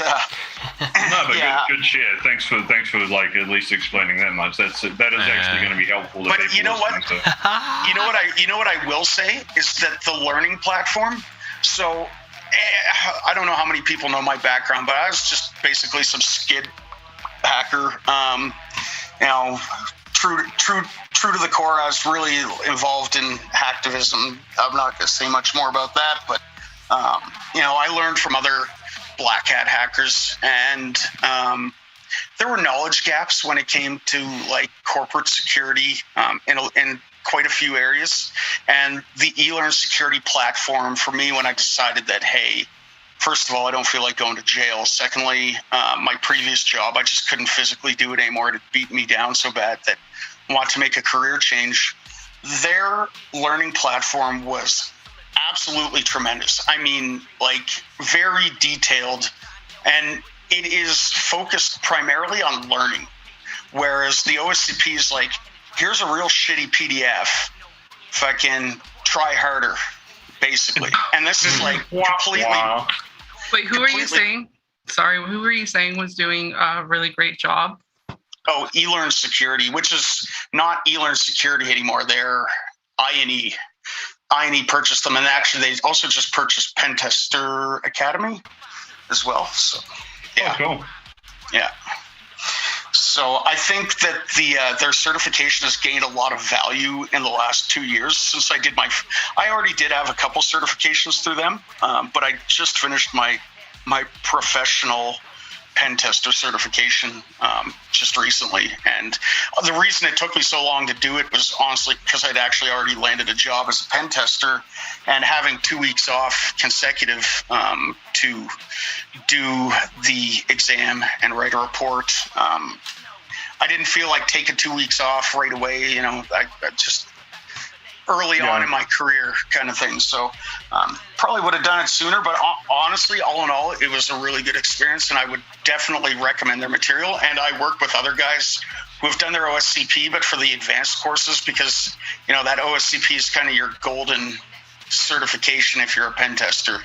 good share. Thanks for like at least explaining that much. That is actually going to be helpful to people. But you know what? you know what I will say is that the learning platform. So I don't know how many people know my background, but I was just basically some skid hacker. True to the core, I was really involved in hacktivism. I'm not going to say much more about that, but I learned from other black hat hackers, and there were knowledge gaps when it came to like corporate security in quite a few areas. And the eLearn security platform for me, when I decided that, hey, first of all, I don't feel like going to jail. Secondly, my previous job, I just couldn't physically do it anymore. It beat me down so bad that I want to make a career change. Their learning platform was absolutely tremendous. I mean, like, very detailed, and it is focused primarily on learning. Whereas the OSCP is like, here's a real shitty PDF. Fucking try harder, basically. And this is like completely. Wow. Wait, who are you saying? Sorry, who were you saying was doing a really great job? Oh, eLearn Security, which is not eLearn Security anymore. They're INE. INE purchased them, and actually they also just purchased Pentester Academy as well. So, yeah. Oh, cool. Yeah. So I think that their certification has gained a lot of value in the last 2 years since I did I already did have a couple certifications through them, but I just finished my professional pen tester certification just recently. And the reason it took me so long to do it was honestly because I'd actually already landed a job as a pen tester, and having 2 weeks off consecutive to do the exam and write a report. I didn't feel like taking 2 weeks off right away. I just early on in my career kind of thing. So probably would have done it sooner, but honestly, all in all, it was a really good experience, and I would definitely recommend their material. And I work with other guys who have done their OSCP, but for the advanced courses, because, that OSCP is kind of your golden certification if you're a pen tester.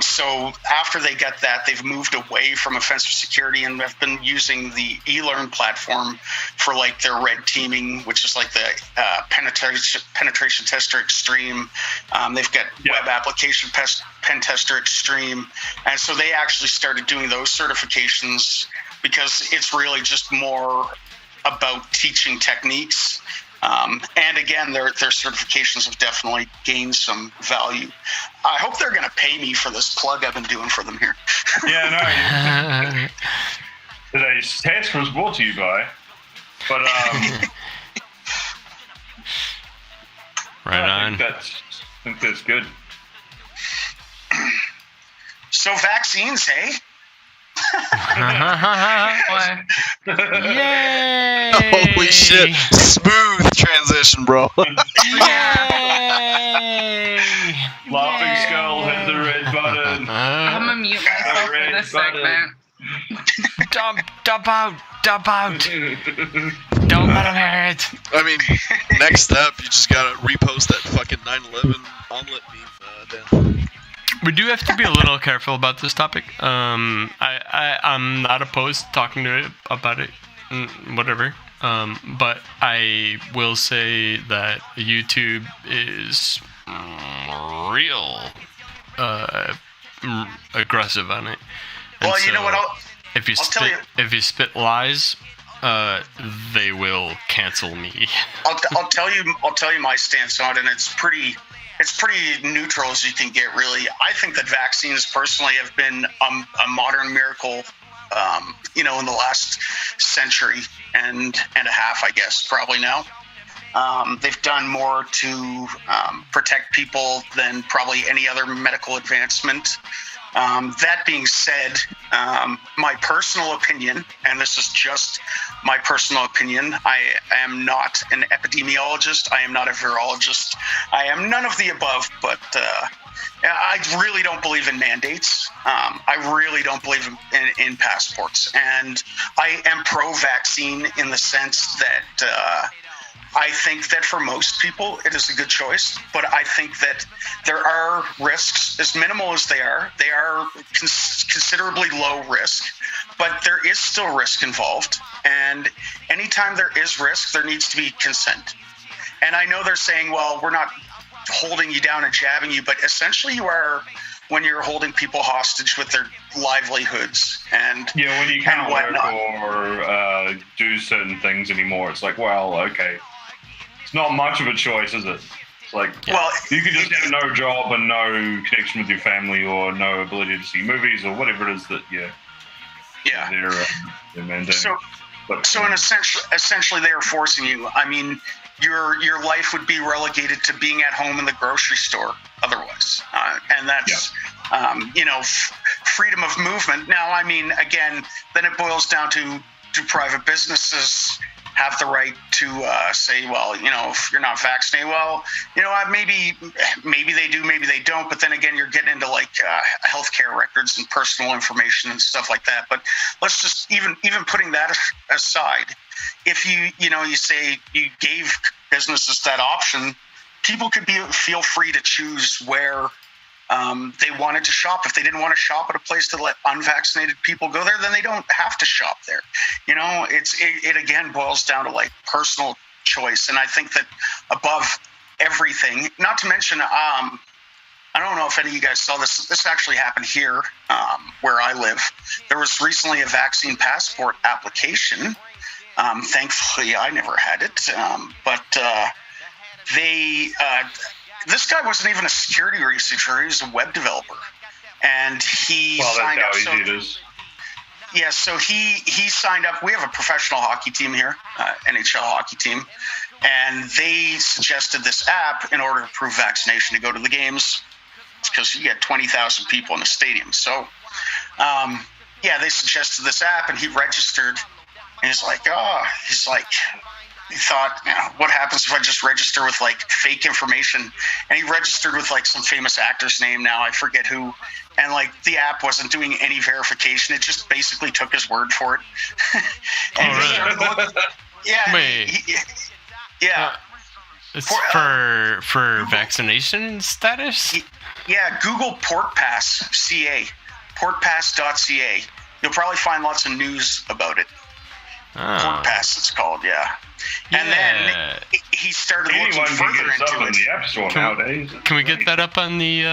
So after they get that, they've moved away from offensive security and have been using the eLearn platform for like their red teaming, which is like the penetration tester extreme. They've got web application pen tester extreme. And so they actually started doing those certifications because it's really just more about teaching techniques. And again, their certifications have definitely gained some value. I hope they're going to pay me for this plug I've been doing for them here. Yeah, no. Today's task was brought to you by, but right on. I think that's good. So vaccines, hey? Yay! Holy shit. Smooth transition, bro. Yay! Laughing Skull hit the red button. I'm gonna mute myself for this segment. Dump out. Don't let him hear it. I mean, next step, you just gotta repost that fucking 9/11 omelet meme then. We do have to be a little careful about this topic. I'm not opposed to talking about it, whatever. But I will say that YouTube is real aggressive on it. And well, you know what? If you spit lies, they will cancel me. I'll tell you my stance on it, and it's pretty neutral as you can get, really. I think that vaccines personally have been a modern miracle, in the last century and a half, I guess, probably now. They've done more to protect people than probably any other medical advancement. That being said, my personal opinion, and this is just my personal opinion, I am not an epidemiologist, I am not a virologist, I am none of the above, but I really don't believe in mandates. I really don't believe in passports. And I am pro-vaccine in the sense that I think that for most people it is a good choice, but I think that there are risks, as minimal as they are considerably low risk, but there is still risk involved. And anytime there is risk, there needs to be consent. And I know they're saying, well, we're not holding you down and jabbing you, but essentially you are when you're holding people hostage with their livelihoods and when you can't work whatnot. or do certain things anymore, it's like, well, okay, it's not much of a choice, is it? It's like, well, you could just have no job and no connection with your family or no ability to see movies or whatever it is that they're mandating. So in essentially they are forcing you. I mean, your life would be relegated to being at home in the grocery store otherwise. And that's, freedom of movement. Now, I mean, again, then it boils down to, do private businesses have the right to say, well, if you're not vaccinated, well, maybe they do, maybe they don't. But then again, you're getting into like healthcare records and personal information and stuff like that. But let's just even putting that aside, if you say you gave businesses that option, people could feel free to choose where they wanted to shop. If they didn't want to shop at a place to let unvaccinated people go there, then they don't have to shop there. It again boils down to like personal choice. And I think that above everything, not to mention, I don't know if any of you guys saw this. This actually happened here where I live. There was recently a vaccine passport application. Thankfully, I never had it. But this guy wasn't even a security researcher. He was a web developer. And he signed up. So he signed up. We have a professional hockey team here, NHL hockey team. And they suggested this app in order to prove vaccination to go to the games. It's because you get 20,000 people in a stadium. So, they suggested this app, and he registered. And he thought, what happens if I just register with like fake information? And he registered with like some famous actor's name now, I forget who. And like the app wasn't doing any verification. It just basically took his word for it. It's for vaccination status? Yeah, Google PortPass CA, portpass.ca. You'll probably find lots of news about it. PortPass, it's called, And then he started looking further into it. In the App Store nowadays. Can we get that up on the?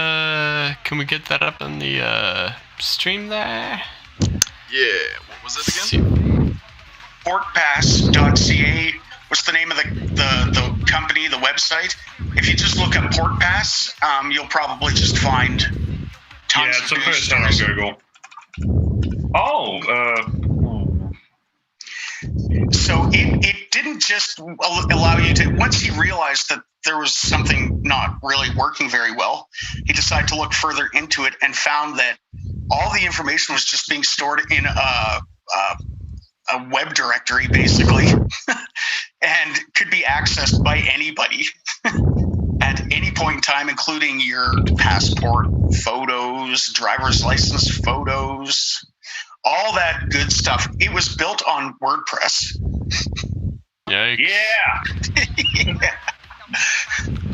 Stream there? Yeah. What was it again? Portpass.ca. What's the name of the company, the website? If you just look up PortPass, you'll probably just find tons of news stories. Yeah, it's the first time on Google. So it didn't just allow you to, once he realized that there was something not really working very well, he decided to look further into it and found that all the information was just being stored in a web directory, basically, and could be accessed by anybody at any point in time, including your passport photos, driver's license photos, all that good stuff. It was built on WordPress. Yikes. Yeah.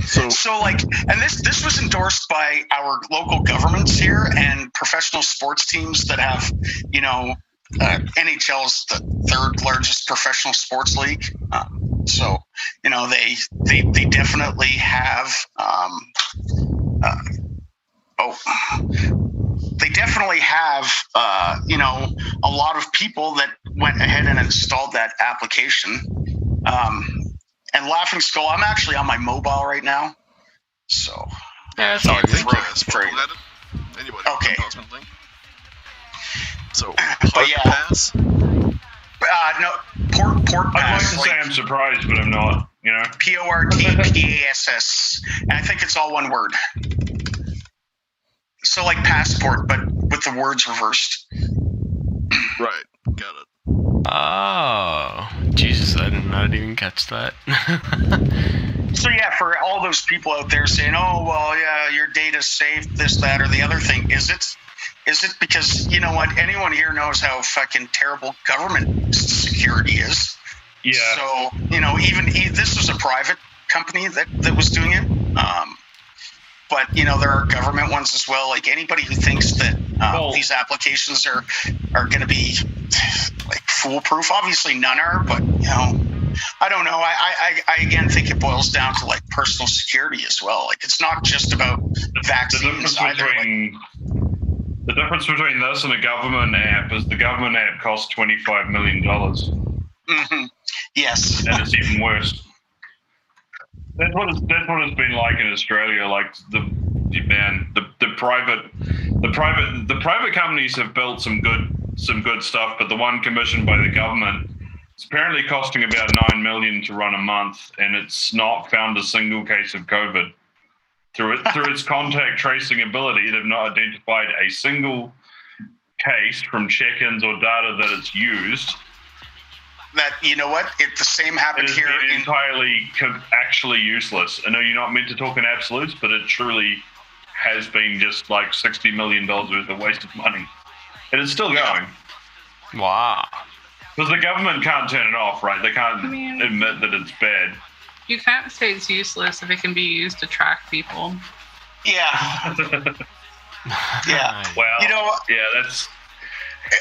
So like, and this was endorsed by our local governments here and professional sports teams that have, NHL's the third largest professional sports league. So, they definitely have, they definitely have, a lot of people that went ahead and installed that application. And Laughing Skull, I'm actually on my mobile right now. So, it's all good. Anybody? Okay. So, PortPass? No, PortPass. I'd like to say I'm surprised, but I'm not, PortPass. And I think it's all one word. So like passport, but with the words reversed. Right. Got it. Oh, Jesus, I did not even catch that. So yeah, for all those people out there saying, "Oh, well, yeah, your data's safe, this, that, or the other thing," is it because you know what? Anyone here knows how fucking terrible government security is. Yeah. So even this was a private company that was doing it. But there are government ones as well. Like anybody who thinks that these applications are going to be like foolproof, obviously none are. But I don't know. I again think it boils down to like personal security as well. Like it's not just about vaccines either. The difference between this and a government app is the government app costs $25 million. Mm-hmm. Yes. And it's even worse. That's what it's been like in Australia. Like the private companies have built some good stuff, but the one commissioned by the government, it's apparently costing about $9 million to run a month, and it's not found a single case of COVID. Through its contact tracing ability, they've not identified a single case from check-ins or data that it's used. That the same happened here. It's entirely actually useless. I know you're not meant to talk in absolutes, but it truly has been just like $60 million worth of wasted money, and it's still going. Wow. Because the government can't turn it off, right? They can't admit that it's bad. You can't say it's useless if it can be used to track people. Yeah. Yeah. Well, that's.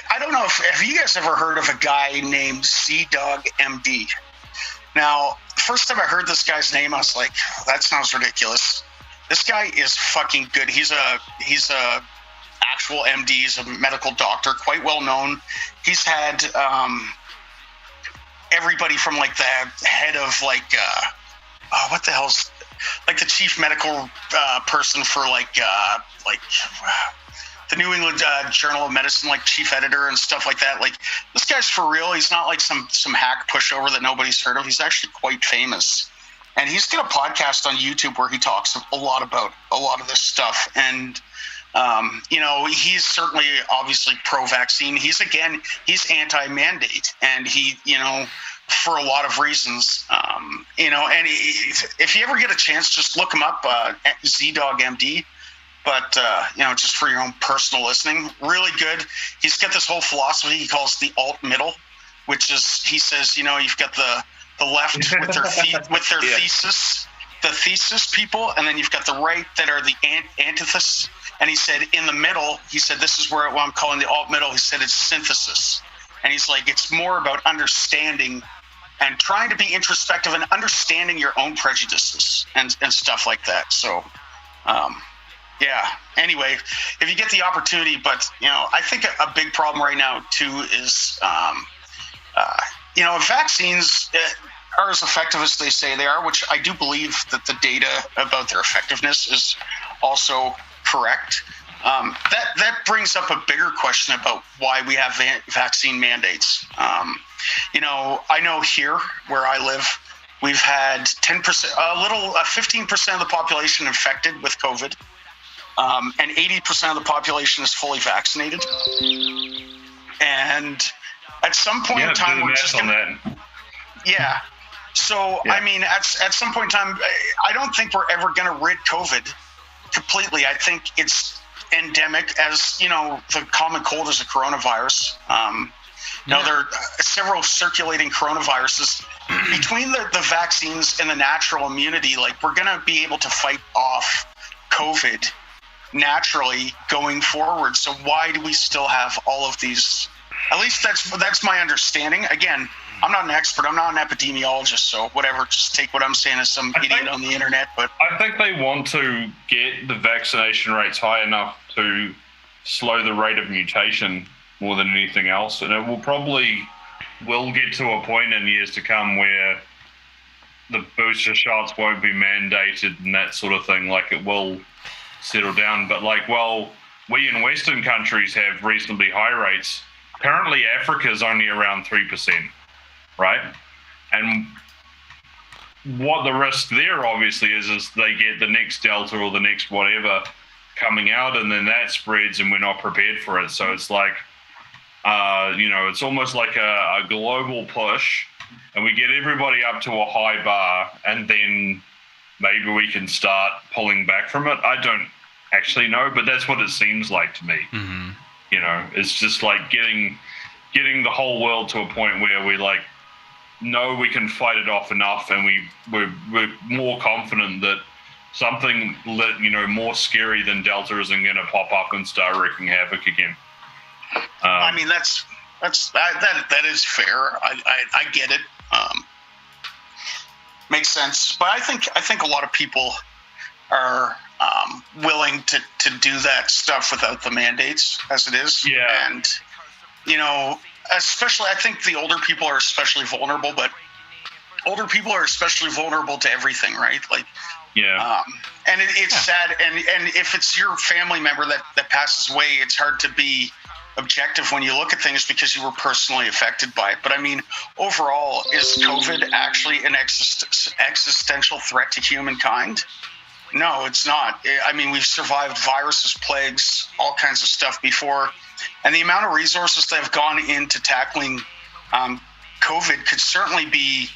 I don't know have you guys ever heard of a guy named Z-Dog MD? Now, first time I heard this guy's name, I was like, that sounds ridiculous. This guy is fucking good. He's a actual MD. He's a medical doctor, quite well known. He's had everybody from like the head of like what the hell's like the chief medical person for like the New England Journal of Medicine, like chief editor and stuff like that. Like this guy's for real. He's not like some hack pushover that nobody's heard of. He's actually quite famous, and he's got a podcast on YouTube where he talks a lot about a lot of this stuff. And he's certainly obviously pro-vaccine. He's anti-mandate, and he for a lot of reasons. And if you ever get a chance, just look him up, Z-Dog MD. But, just for your own personal listening, really good. He's got this whole philosophy he calls the alt-middle, which is, he says, you've got the left with their thesis, the thesis people, and then you've got the right that are the antithesis. And he said in the middle, he said, this is what I'm calling the alt-middle. He said it's synthesis. And he's like, it's more about understanding and trying to be introspective and understanding your own prejudices and stuff like that. So, yeah. Anyway, if you get the opportunity, but I think a big problem right now too is, vaccines are as effective as they say they are, which I do believe that the data about their effectiveness is also correct. That brings up a bigger question about why we have vaccine mandates. I know here where I live, we've had 15% of the population infected with COVID. And 80% of the population is fully vaccinated. And at some point in time, we're just going to... Yeah. So, yeah. I mean, at some point in time, I don't think we're ever going to rid COVID completely. I think it's endemic as, the common cold is a coronavirus. Now, there are several circulating coronaviruses. Between the vaccines and the natural immunity, like, we're going to be able to fight off COVID naturally going forward. So why do we still have all of these? At least that's my understanding. Again, I'm not an expert. I'm not an epidemiologist, so whatever. Just take what I'm saying as some idiot on the internet. But I think they want to get the vaccination rates high enough to slow the rate of mutation more than anything else, and it will get to a point in years to come where the booster shots won't be mandated and that sort of thing. Like it will settle down, but we in Western countries have reasonably high rates. Currently, Africa's only around 3%, right? And what the risk there obviously is they get the next Delta or the next whatever coming out, and then that spreads and we're not prepared for it. So it's like, it's almost like a global push, and we get everybody up to a high bar, and then maybe we can start pulling back from it. I don't actually know, but that's what it seems like to me. Mm-hmm. It's just like getting the whole world to a point where we like know we can fight it off enough, and we're more confident that something more scary than Delta isn't going to pop up and start wreaking havoc again. I mean, that is fair. I get it. Makes sense. But I think a lot of people are willing to do that stuff without the mandates as it is. Yeah. And, especially, I think the older people are especially vulnerable, but older people are especially vulnerable to everything, right? Like, yeah. And it's sad. And if it's your family member that passes away, it's hard to be objective when you look at things because you were personally affected by it. But I mean, overall, is COVID actually an existential threat to humankind? No, it's not. I mean, we've survived viruses, plagues, all kinds of stuff before. And the amount of resources that have gone into tackling COVID could certainly be,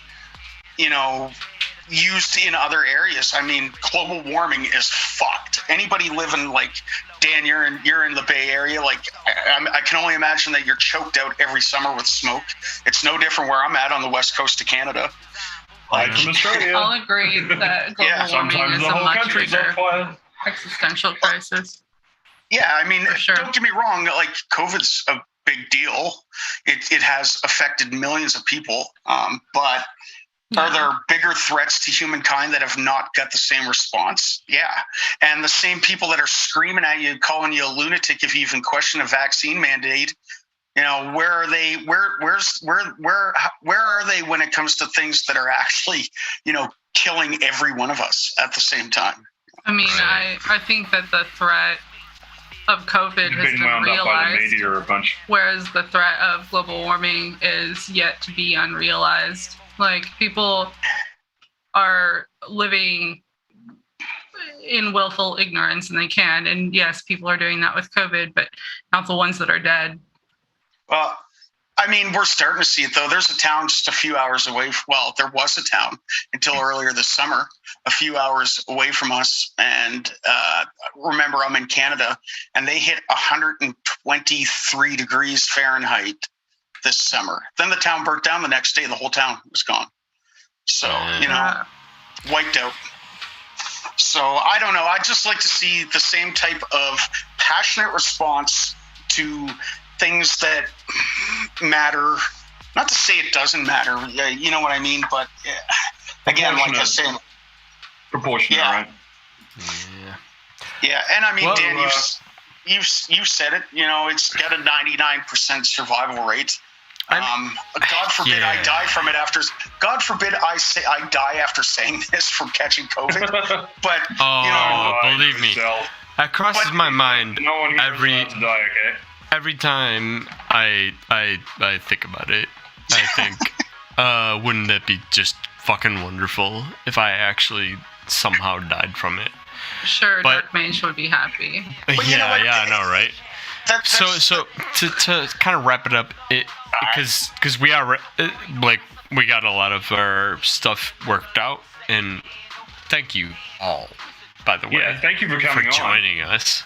used in other areas. I mean, global warming is fucked. Anybody living like Dan, you're in the Bay Area. Like, I can only imagine that you're choked out every summer with smoke. It's no different where I'm at on the west coast of Canada. Like, from Australia. I'll agree that global warming is a much bigger existential crisis. Yeah, I mean, sure. Don't get me wrong. Like, COVID's a big deal. It has affected millions of people. But are there bigger threats to humankind that have not got the same response? Yeah. And the same people that are screaming at you, calling you a lunatic if you even question a vaccine mandate, where are they? Where are they when it comes to things that are actually, killing every one of us at the same time? I mean, I think that the threat of COVID has been realized, whereas the threat of global warming is yet to be unrealized. Like, people are living in willful ignorance, and they can. And yes, people are doing that with COVID, but not the ones that are dead. Well, I mean, we're starting to see it, though. There's a town just a few hours away. Well, there was a town until earlier this summer, a few hours away from us. And remember, I'm in Canada, and they hit 123 degrees Fahrenheit this summer. Then the town burnt down the next day. The whole town was gone. So, wiped out. So I don't know. I'd just like to see the same type of passionate response to things that matter. Not to say it doesn't matter. You know what I mean? But again, like I said, proportionate, right? Yeah. And I mean, well, Dan, you said it. It's got a 99% survival rate. God forbid I die from it after. God forbid I die after saying this from catching COVID. But believe me, that crosses my mind every time I think about it. I think, wouldn't that be just fucking wonderful if I actually somehow died from it? Sure, Dark Mage would be happy. I know, right? So to kind of wrap it up, because we are we got a lot of our stuff worked out, and thank you all, by the way. Yeah, thank you for coming joining us.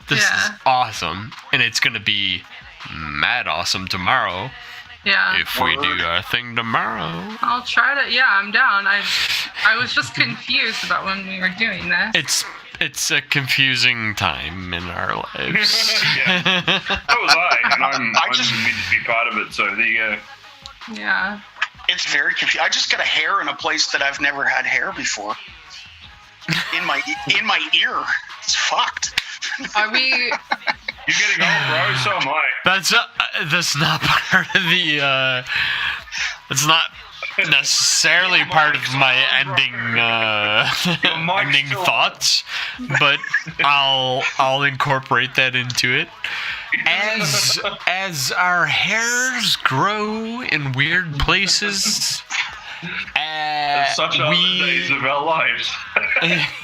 This is awesome, and it's gonna be mad awesome tomorrow. Yeah. If we do our thing tomorrow. I'll try to. Yeah, I'm down. I was just confused about when we were doing this. It's a confusing time in our lives. So was I, and I just mean to be part of it. So there you go. Yeah. It's very confusing. I just got a hair in a place that I've never had hair before. In my ear. It's fucked. Are we? You're getting old, bro. So am I. That's not part of the. It's not necessarily part of my ending thoughts, but I'll incorporate that into it. As our hairs grow in weird places, such are the days of our lives.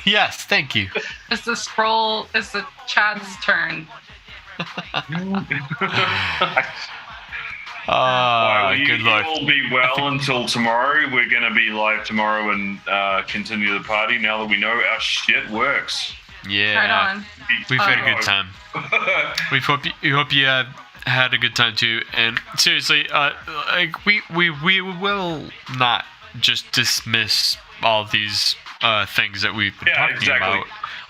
Yes, thank you. It's the chat's turn. Good luck. You will be well until tomorrow. We're going to be live tomorrow and continue the party now that we know our shit works. Yeah. Right on. We've had a good time. We hope you had a good time too. And seriously, we will not just dismiss all these things that we've been talking about.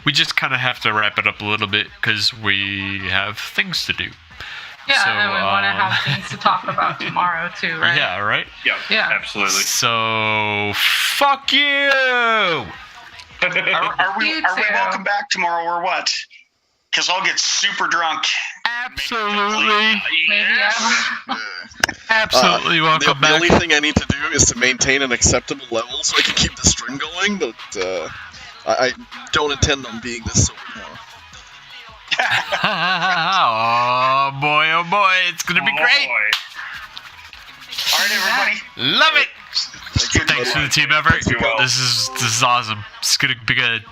We just kind of have to wrap it up a little bit because we have things to do. Yeah, so, and we want to have things to talk about tomorrow too, right? Yeah, right? Yeah, absolutely. So, fuck you! Are we welcome back tomorrow or what? Because I'll get super drunk. Absolutely. Maybe Absolutely welcome back. The only thing I need to do is to maintain an acceptable level so I can keep the stream going, but I don't intend on being this sober tomorrow. Oh boy, it's gonna be great. Boy. All right, everybody. Love it. Thanks for the team effort. Thank you all. This is awesome. It's gonna be good.